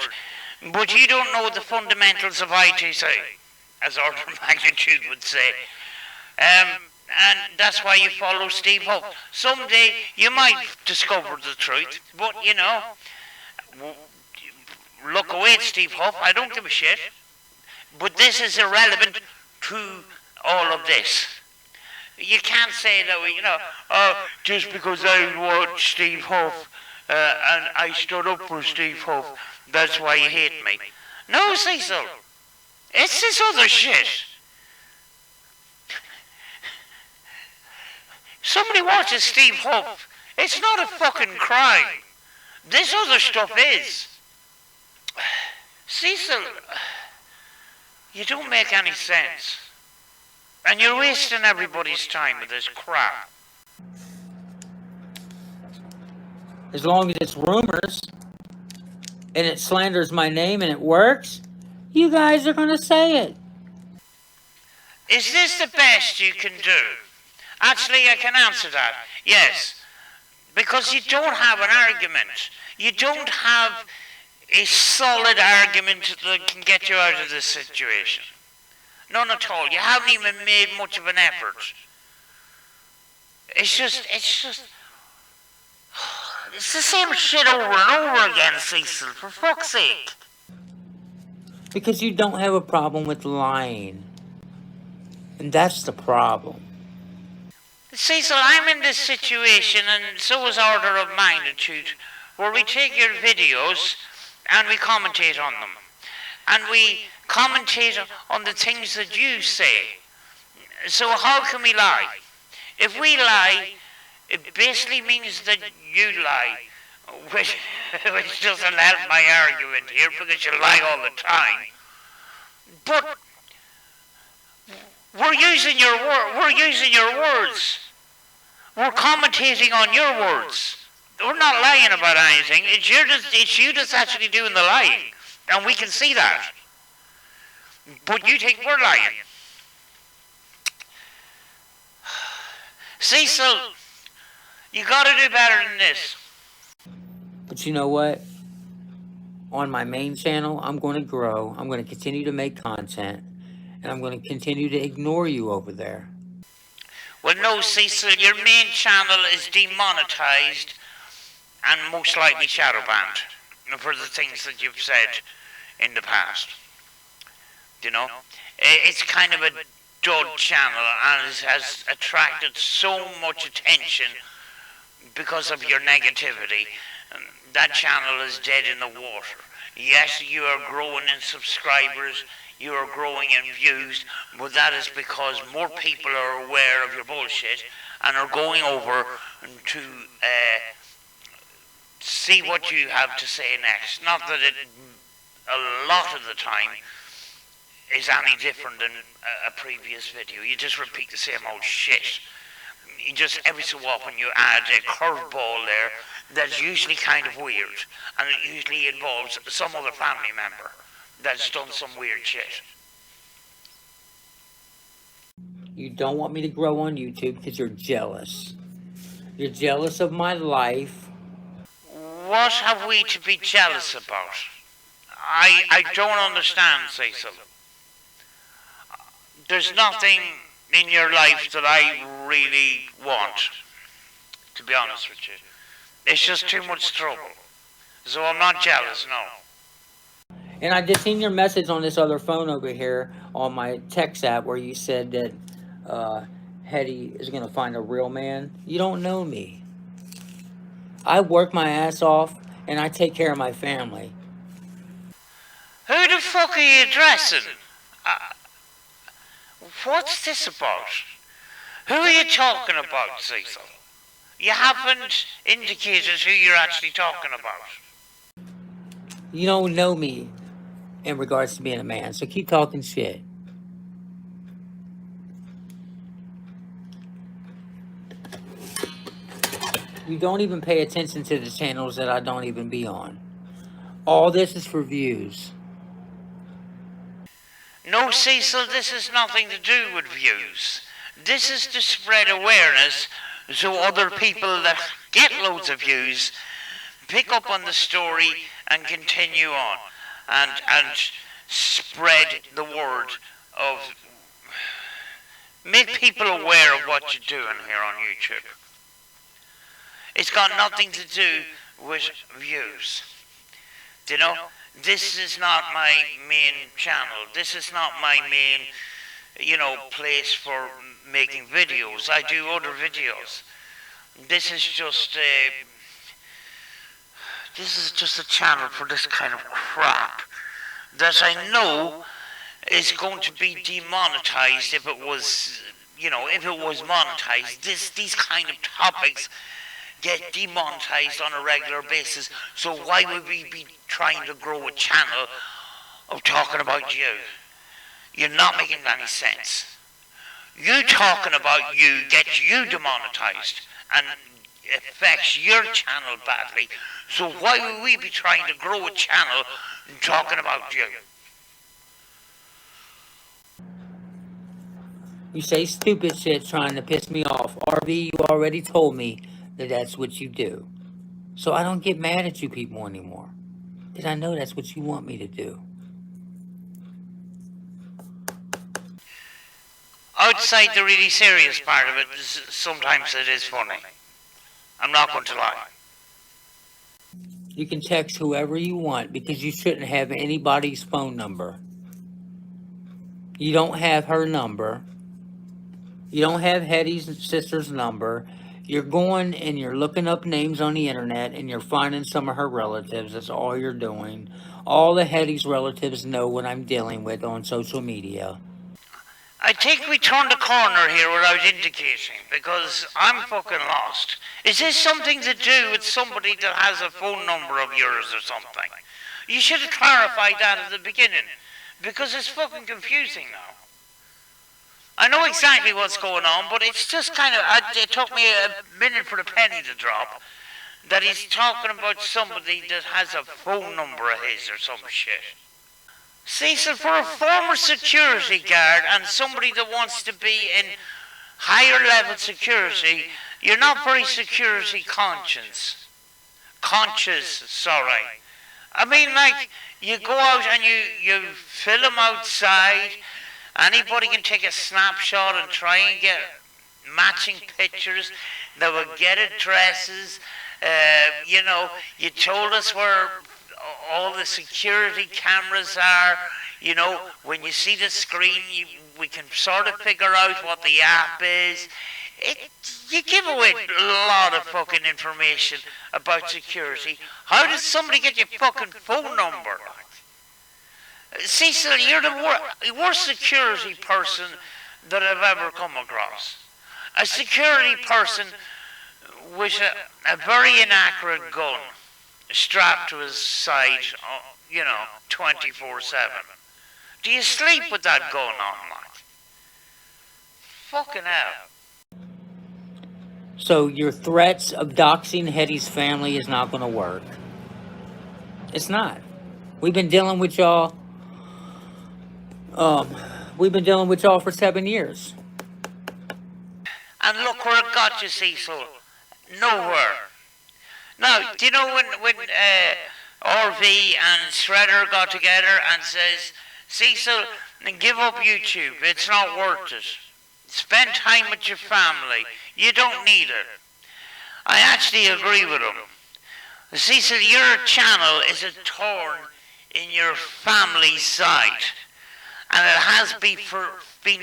But you don't know the fundamentals of ITC, as order of magnitude would say. And that's why you follow Steve Hope. Someday you might discover the truth, but you know, look away at Steve Hope, I don't give a shit. But this is irrelevant to all of this. You can't say that, you know, just because I watched Steve Huff and I stood up for Steve Huff, that's why you hate me. No, Cecil. It's this other shit. Somebody watches Steve Huff. It's not a fucking crime. This other stuff is. Cecil, you don't make any sense. And you're wasting everybody's time with this crap. As long as it's rumors and it slanders my name and it works, you guys are going to say it. Is this the best you can do? Actually, I can answer that. Yes. Because you don't have an argument. You don't have a solid argument that can get you out of this situation. None at all. You haven't even made much of an effort. It's the same shit over and over again, Cecil, for fuck's sake. Because you don't have a problem with lying. And that's the problem. Cecil, I'm in this situation, and so is order of magnitude, where we take your videos and we commentate on them. And we commentate on the things that you say. So how can we lie? If we lie, it basically means that you lie, which doesn't help my argument here because you lie all the time. But we're using your words. We're commentating on your words. We're not lying about anything. It's you that's actually doing the lying, and we can see that. But you think we're lying. Cecil, you gotta do better than this. But you know what? On my main channel, I'm going to grow. I'm going to continue to make content. And I'm going to continue to ignore you over there. Well, no, Cecil, your main channel is demonetized and most likely shadow banned for the things that you've said in the past. You know? It's kind of a dud channel and it has attracted so much attention because of your negativity. That channel is dead in the water. Yes, you are growing in subscribers, you are growing in views, but that is because more people are aware of your bullshit and are going over to see what you have to say next. Not that it, a lot of the time, is any different than a previous video. You just repeat the same old shit. You just, every so often you add a curveball there that's usually kind of weird, and it usually involves some other family member that's done some weird shit. You don't want me to grow on YouTube because you're jealous. You're jealous of my life. What have we to be jealous about? I don't understand, Cecil. There's nothing in your life that I really want, to be honest with you. It's just too much trouble. So I'm not jealous, no. And I just seen your message on this other phone over here on my text app where you said that Hetty is going to find a real man. You don't know me. I work my ass off and I take care of my family. Who the fuck are you addressing? What's this about? Who are you talking about, Cecil? You haven't indicated who you're actually talking about. You don't know me. in regards to being a man. So keep talking shit. You don't even pay attention to the channels that I don't even be on. All this is for views. No, Cecil, this has nothing to do with views. This is to spread awareness so other people that get loads of views pick up on the story and continue on and spread the word of, make people aware of what you're doing here on YouTube. It's got nothing to do with views. Do you know? This is not my main channel. This is not my main, place for making videos. I do other videos. This is just a channel for this kind of crap that I know is going to be demonetized if it was, monetized. These kind of topics get demonetized on a regular basis. So why would we be trying to grow a channel of talking about you? You're not making any sense. You talking about you gets you demonetized and affects your channel badly. So why would we be trying to grow a channel talking about you? You say stupid shit trying to piss me off. RV, you already told me that that's what you do. So I don't get mad at you people anymore. Because I know that's what you want me to do. Outside the really serious part of it, sometimes it is funny. I'm not going to lie. You can text whoever you want because you shouldn't have anybody's phone number. You don't have her number. You don't have Hetty's sister's number. You're going and you're looking up names on the internet and you're finding some of her relatives. That's all you're doing. All the Hetty's relatives know what I'm dealing with on social media. I think we turned the corner here without indicating, because I'm fucking lost. Is this something to do with somebody that has a phone number of yours or something? You should have clarified that at the beginning, because it's fucking confusing now. I know exactly what's going on, but it's just kind of, it took me a minute for the penny to drop, that he's talking about somebody that has a phone number of his or some shit. Cecil, for a former security guard and somebody that wants to be in higher level security, you're not very security conscious. Sorry. I mean, like, you go out and you film outside, anybody can take a snapshot and try and get matching pictures, they will get addresses, you told us where all the security cameras are, when you see the screen, we can sort of figure out what the app is. You give away a lot of fucking information about security. How did somebody get your fucking phone number? Cecil, you're the worst security person that I've ever come across. A security person with a very inaccurate gun strapped to his side, 24/7. Do you sleep with that gun on, like? Fucking hell. So your threats of doxing Hetty's family is not going to work. It's not. We've been dealing with y'all. For 7 years. And look where it got you, Cecil. Nowhere. Now, do you know when RV and Shredder got together and says, Cecil, give up YouTube, it's not worth it. Spend time with your family. You don't need it. I actually agree with him. Cecil, your channel is a thorn in your family's side. And it has been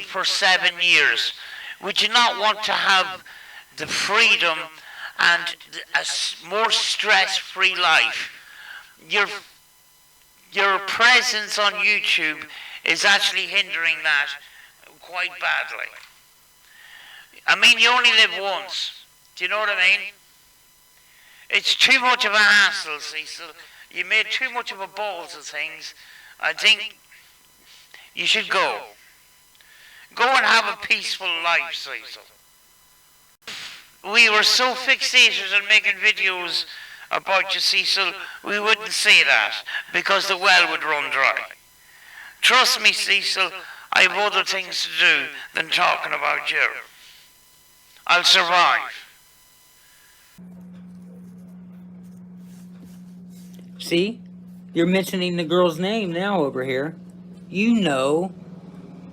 for 7 years. Would you not want to have the freedom and a more stress-free life? Your presence on YouTube is actually hindering that quite badly. I mean, you only live once. Do you know what I mean? It's too much of a hassle, Cecil. You made too much of a balls of things I think you should go. Go and have a peaceful life, Cecil. We were so fixated on making videos about you, Cecil, we wouldn't say that, because the well would run dry. Trust me, Cecil, I have other things to do than talking about you. I'll survive. See? You're mentioning the girl's name now over here. You know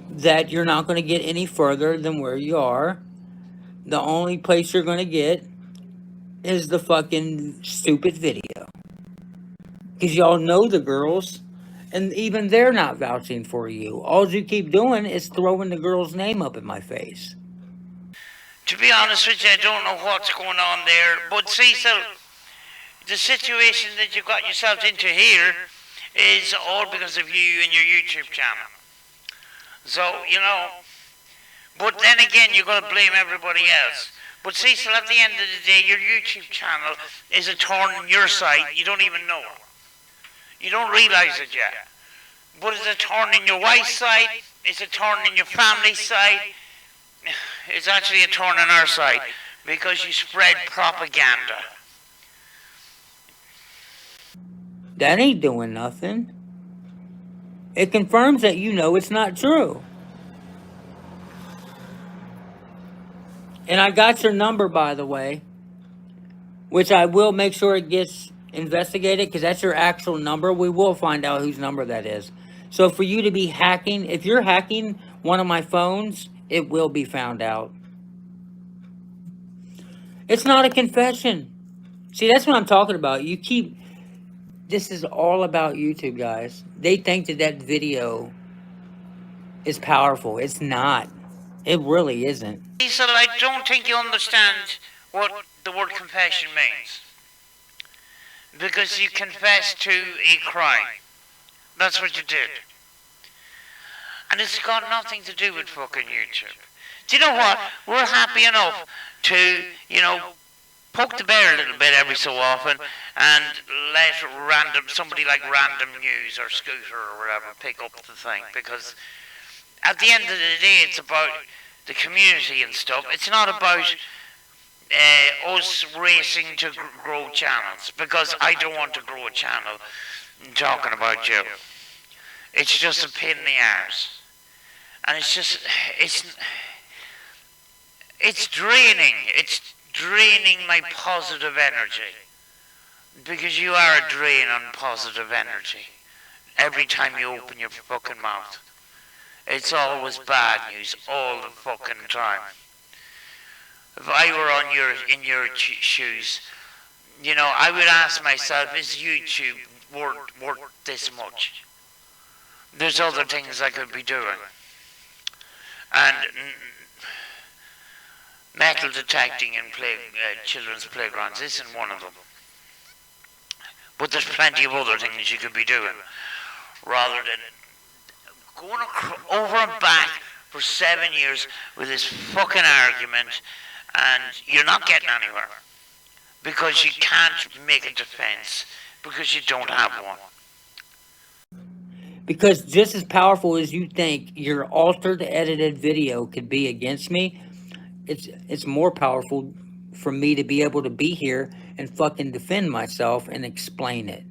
that you're not going to get any further than where you are. The only place you're going to get is the fucking stupid video. Because y'all know the girls, and even they're not vouching for you. All you keep doing is throwing the girl's name up in my face. To be honest with you, I don't know what's going on there, but Cecil, the situation that you got yourself into here is all because of you and your YouTube channel. So, you know, but then again, you're going to blame everybody else. But Cecil, at the end of the day, your YouTube channel is a thorn in your side. You don't even know it. You don't realise it yet. But it's a thorn in your wife's side. It's a thorn in your family's side. It's actually a thorn in our side because you spread propaganda. That ain't doing nothing. It confirms that you know it's not true. And I got your number, by the way, which I will make sure it gets investigated, because that's your actual number. We will find out whose number that is. So for you to be hacking, if you're hacking one of my phones, it will be found out. It's not a confession. See, that's what I'm talking about. This is all about YouTube, guys. They think that video is powerful. It's not. It really isn't. Cecil, I don't think you understand what the word confession means. Because you confessed to a crime. That's what you did. And it's got nothing to do with fucking YouTube. Do you know what? We're happy enough to, you know, poke the bear a little bit every so often and let somebody like Random News or Scooter or whatever pick up the thing. Because at the end of the day, it's about the community and stuff. It's not about us racing to grow channels, because I don't want to grow a channel talking about you. It's just a pain in the arse. And it's draining. It's draining my positive energy. Because you are a drain on positive energy. Every time you open your fucking mouth. It's always bad news, all the fucking time. If I were in your shoes, you know, I would ask myself, is YouTube worth this much? There's other things I could be doing. And metal detecting in children's playgrounds isn't one of them. But there's plenty of other things you could be doing, rather than going over and back for 7 years with this fucking argument, and you're not getting anywhere. Because you can't make a defense, because you don't have one. Because just as powerful as you think your altered, edited video could be against me, it's more powerful for me to be able to be here and fucking defend myself and explain it.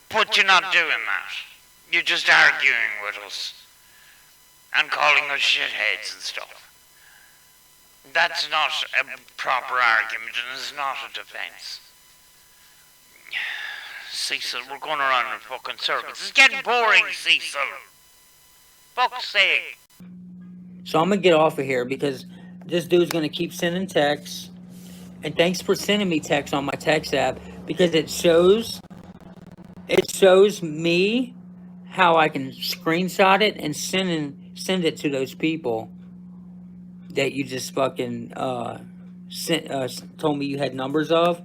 But you're not doing that. You're just arguing with us and calling us shitheads and stuff. That's not a proper argument, and it's not a defense. Cecil, we're going around in fucking circles. It's getting boring, Cecil. Fuck's sake. So I'm going to get off of here because this dude's going to keep sending texts. And thanks for sending me texts on my text app, because it shows me how I can screenshot it and send it to those people that you just fucking told me you had numbers of.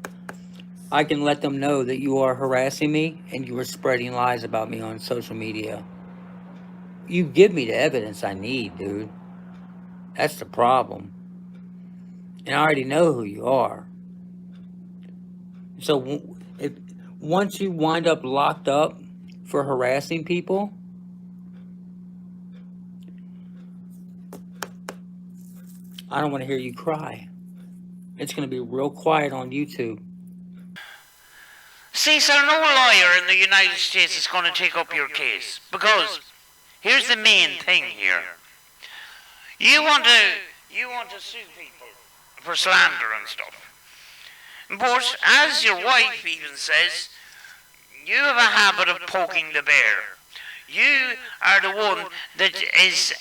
I can let them know that you are harassing me and you are spreading lies about me on social media. You give me the evidence I need, dude. That's the problem. And I already know who you are. So once you wind up locked up for harassing people. I don't want to hear you cry. It's going to be real quiet on YouTube. See, sir, no lawyer in the United States is going to take up your case. Because here's the main thing here. You want to sue people for slander and stuff. But as your wife even says, you have a habit of poking the bear. You are the one that is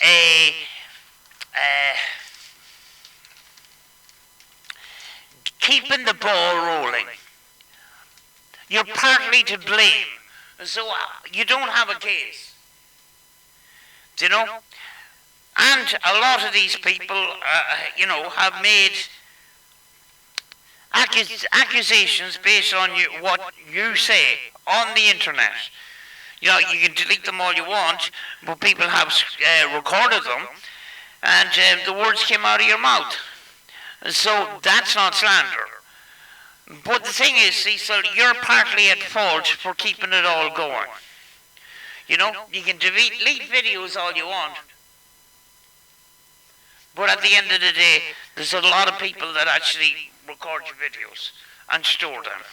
keeping the ball rolling. You're partly to blame. So you don't have a case. Do you know? And a lot of these people, have made accusations based on what you say on the internet. You know, you can delete them all you want, but people have recorded them, and the words came out of your mouth. So that's not slander. But the thing is, Cecil, you're partly at fault for keeping it all going. You know, you can delete videos all you want, but at the end of the day, there's a lot of people that actually record your videos and store them.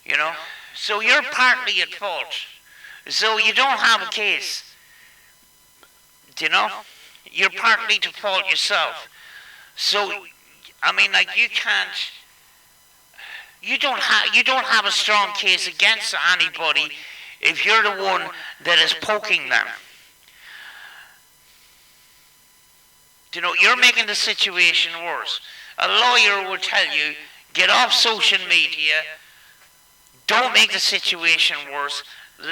You know? So you're partly at fault. So you don't have a case. Do you know? You're partly to fault yourself. So, I mean, like, you don't have a strong case against anybody if you're the one that is poking them. You know, you're making the situation worse. A lawyer will tell you, get off social media, don't make the situation worse,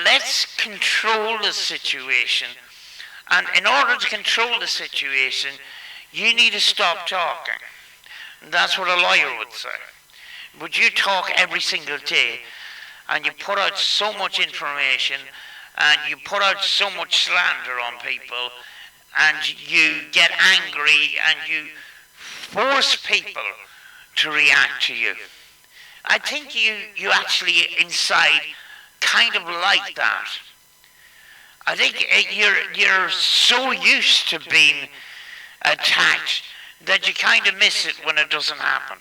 let's control the situation. And in order to control the situation, you need to stop talking. That's what a lawyer would say. But you talk every single day, and you put out so much information, and you put out so much slander on people, and you get angry, and you force people to react to you. I think you actually inside kind of like that. I think you're so used to being attacked that you kind of miss it when it doesn't happen.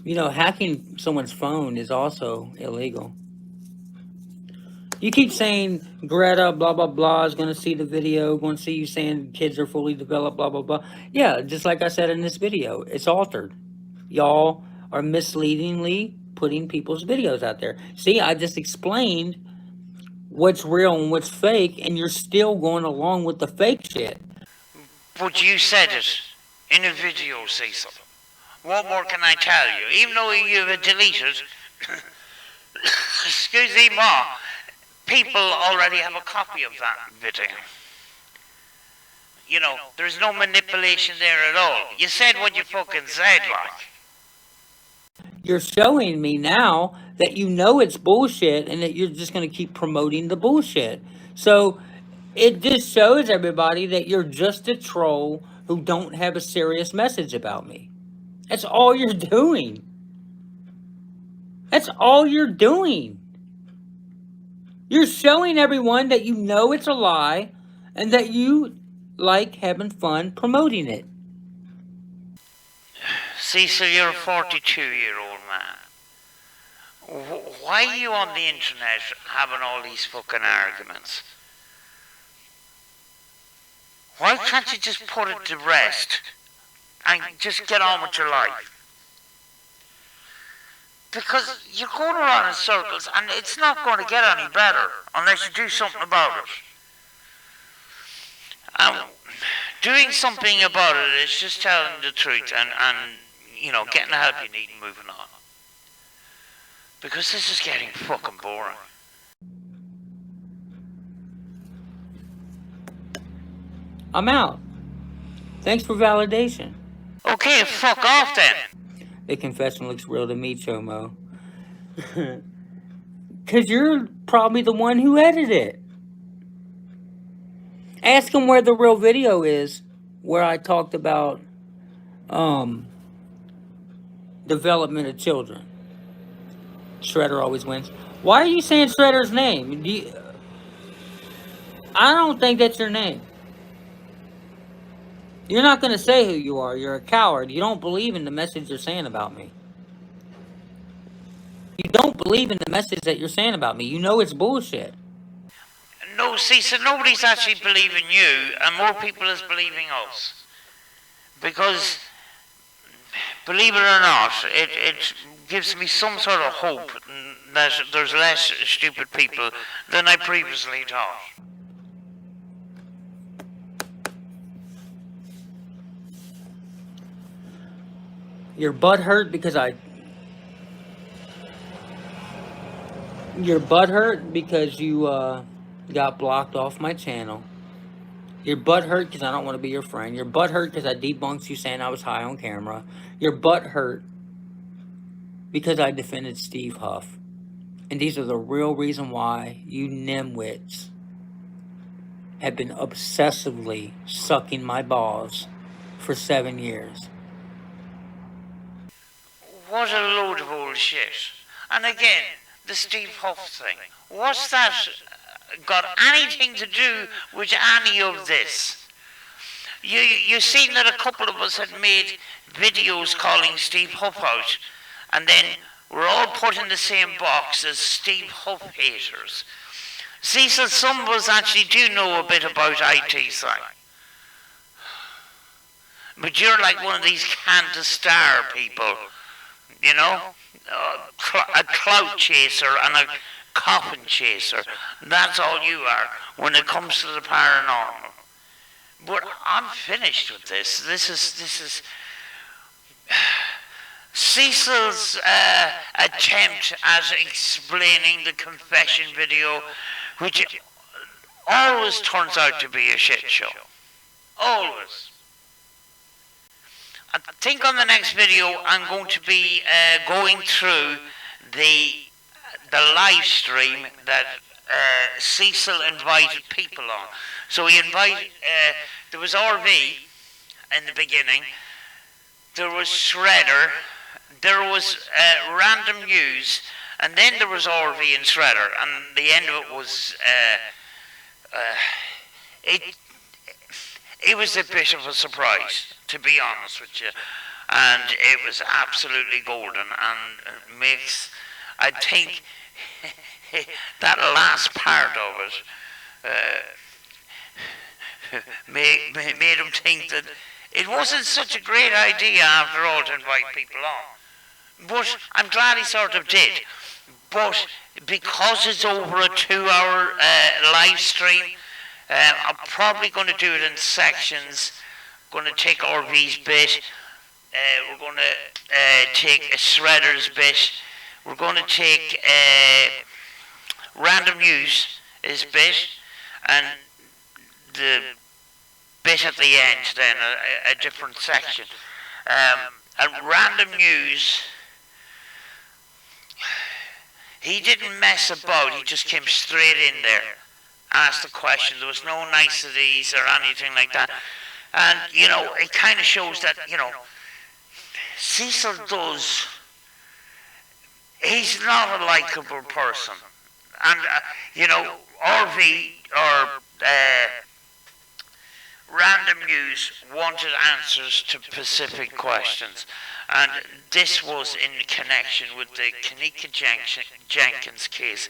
You know, hacking someone's phone is also illegal. You keep saying Greta, blah, blah, blah, is going to see the video, going to see you saying kids are fully developed, blah, blah, blah. Yeah, just like I said in this video, it's altered. Y'all are misleadingly putting people's videos out there. See, I just explained what's real and what's fake, and you're still going along with the fake shit. But you said it in a video, Cecil. What more can I tell you? Even though you've deleted, excuse me, Ma, people already have a copy of that video. You know, there's no manipulation there at all. You said what you fucking said, like. You're showing me now that you know it's bullshit and that you're just going to keep promoting the bullshit. So it just shows everybody that you're just a troll who don't have a serious message about me. That's all you're doing. That's all you're doing. You're showing everyone that you know it's a lie and that you like having fun promoting it. Cecil, you're a 42-year-old man. Why are you on the internet having all these fucking arguments? Why can't you just put it to rest and just get on with your life? Because you're going around in circles and it's not going to get any better unless you do something about it. Doing something about it is just telling the truth and you know, getting the help you need and moving on. Because this is getting fucking boring. I'm out. Thanks for validation. Okay, fuck off then. The confession looks real to me, Chomo. Because you're probably the one who edited it. Ask him where the real video is, where I talked about development of children. Shredder always wins. Why are you saying Shredder's name? I don't think that's your name. You're not going to say who you are. You're a coward. You don't believe in the message you're saying about me. You don't believe in the message that you're saying about me. You know it's bullshit. No, see, so nobody's actually believing you, and more people is believing us. Because, believe it or not, it gives me some sort of hope that there's less stupid people than I previously thought. Your butt hurt because Your butt hurt because you got blocked off my channel. Your butt hurt because I don't want to be your friend. Your butt hurt because I debunked you saying I was high on camera. Your butt hurt because I defended Steve Huff. And these are the real reason why you nimwits have been obsessively sucking my balls for 7 years. What a load of old shit. And again, the Steve Huff thing. What's that got anything to do with any of this? You seen that a couple of us had made videos calling Steve Huff out, and then we're all put in the same box as Steve Huff haters. See, so some of us actually do know a bit about IT side. But you're like one of these can't star people, you know? A clout chaser and a coffin chaser. That's all you are when it comes to the paranormal. But I'm finished with this. This is Cecil's attempt at explaining the confession video, which always turns out to be a shit show. Always. I think on the next video I'm going to be going through the live stream that Cecil invited people on. So he invited, there was RV in the beginning, there was Shredder, there was Random News, and then there was RV and Shredder, and the end of it was, it was a bit of a surprise, to be honest with you, and it was absolutely golden, and makes, I think, that last part of it made him think that it wasn't such a great idea after all to invite people on. But I'm glad he sort of did. But because it's over a 2-hour live stream, I'm probably going to do it in sections. Going to take RV's bit. We're going to take a Shredder's bit. We're going to take Random News his bit, and the bit at the end then, a different section. And Random News, he didn't mess about, he just came straight in there, asked the question, there was no niceties or anything like that. And, you know, it kind of shows that, you know, Cecil does, he's not a likable person. And, you know, RV or Random News wanted answers to specific questions. And this was in connection with the Kanika Jenkins case.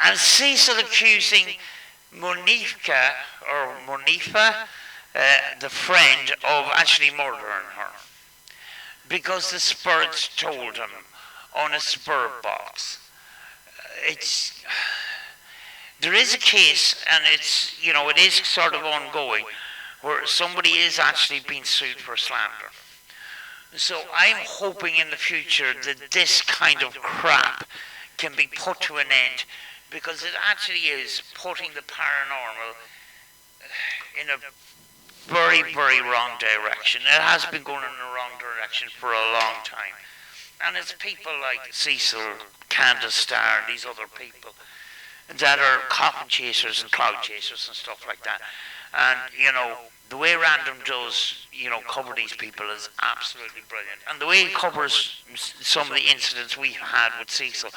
And Cecil accusing Monifa, the friend, of actually murdering her. Because the spirits told him on a spirit box. There is a case, and it's, you know, it is sort of ongoing, where somebody is actually being sued for slander. So I'm hoping in the future that this kind of crap can be put to an end, because it actually is putting the paranormal in a very, very wrong direction. It has been going in the wrong direction for a long time. And it's people like Cecil, Candace Starr, and these other people that are coffin chasers and cloud chasers and stuff like that. And, you know, The way Random does, cover these people is absolutely brilliant. And the way he covers some of the incidents we've had with Cecil,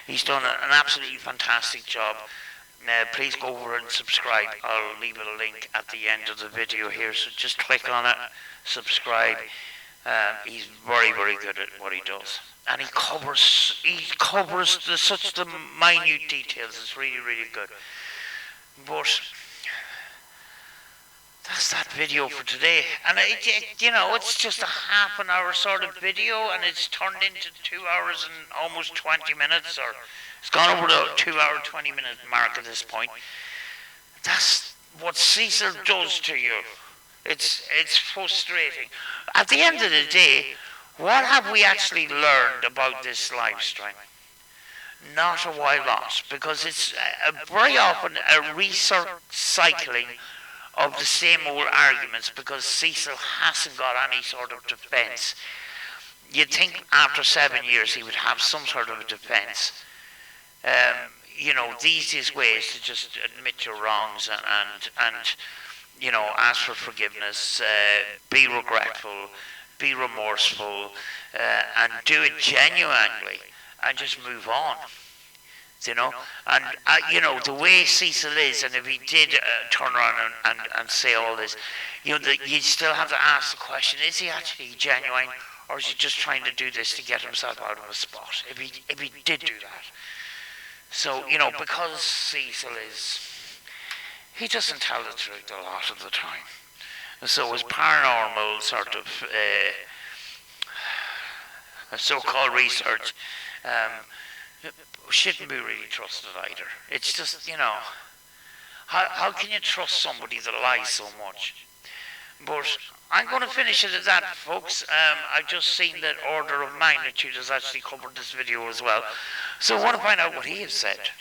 he's done an absolutely fantastic job. Please go over and subscribe. I'll leave a link at the end of the video here, so just click on it, subscribe. He's very, very good at what he does. And he covers such the minute details. It's really, really good. But that's that video for today. And it's just a half an hour sort of video, and it's turned into 2 hours and almost 20 minutes, or it's gone over the 2 hour 20-minute mark at this point. That's what Cecil does to you. It's frustrating. At the end of the day, what have we actually learned about this live stream? Not a whole lot, because it's very often a recycling of the same old arguments, because Cecil hasn't got any sort of defence. You'd think after 7 years he would have some sort of a defence. The easiest way is to just admit your wrongs and ask for forgiveness, be regretful, be remorseful, and do it genuinely, and just move on. And the way Cecil is, and if he did turn around and say all this, you still have to ask the question: is he actually genuine, or is he just trying to do this to get himself out of a spot? If he did do that, so because Cecil he doesn't tell the truth a lot of the time. So his paranormal sort of so-called research shouldn't be really trusted either. It's just, how can you trust somebody that lies so much? But I'm going to finish it at that, folks. I've just seen that Order of Magnitude has actually covered this video as well. So I want to find out what he has said,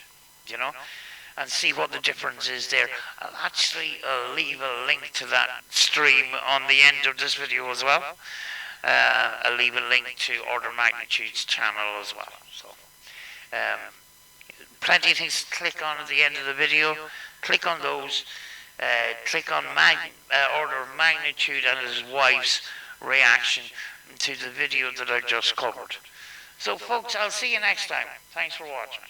and see what the difference is there. I'll actually leave a link to that stream on the end of this video as well. I'll leave a link to Order of Magnitude's channel as well. So, plenty of things to click on at the end of the video. Click on those. Click on Order of Magnitude and his wife's reaction to the video that I just covered. So folks, I'll see you next time. Thanks for watching.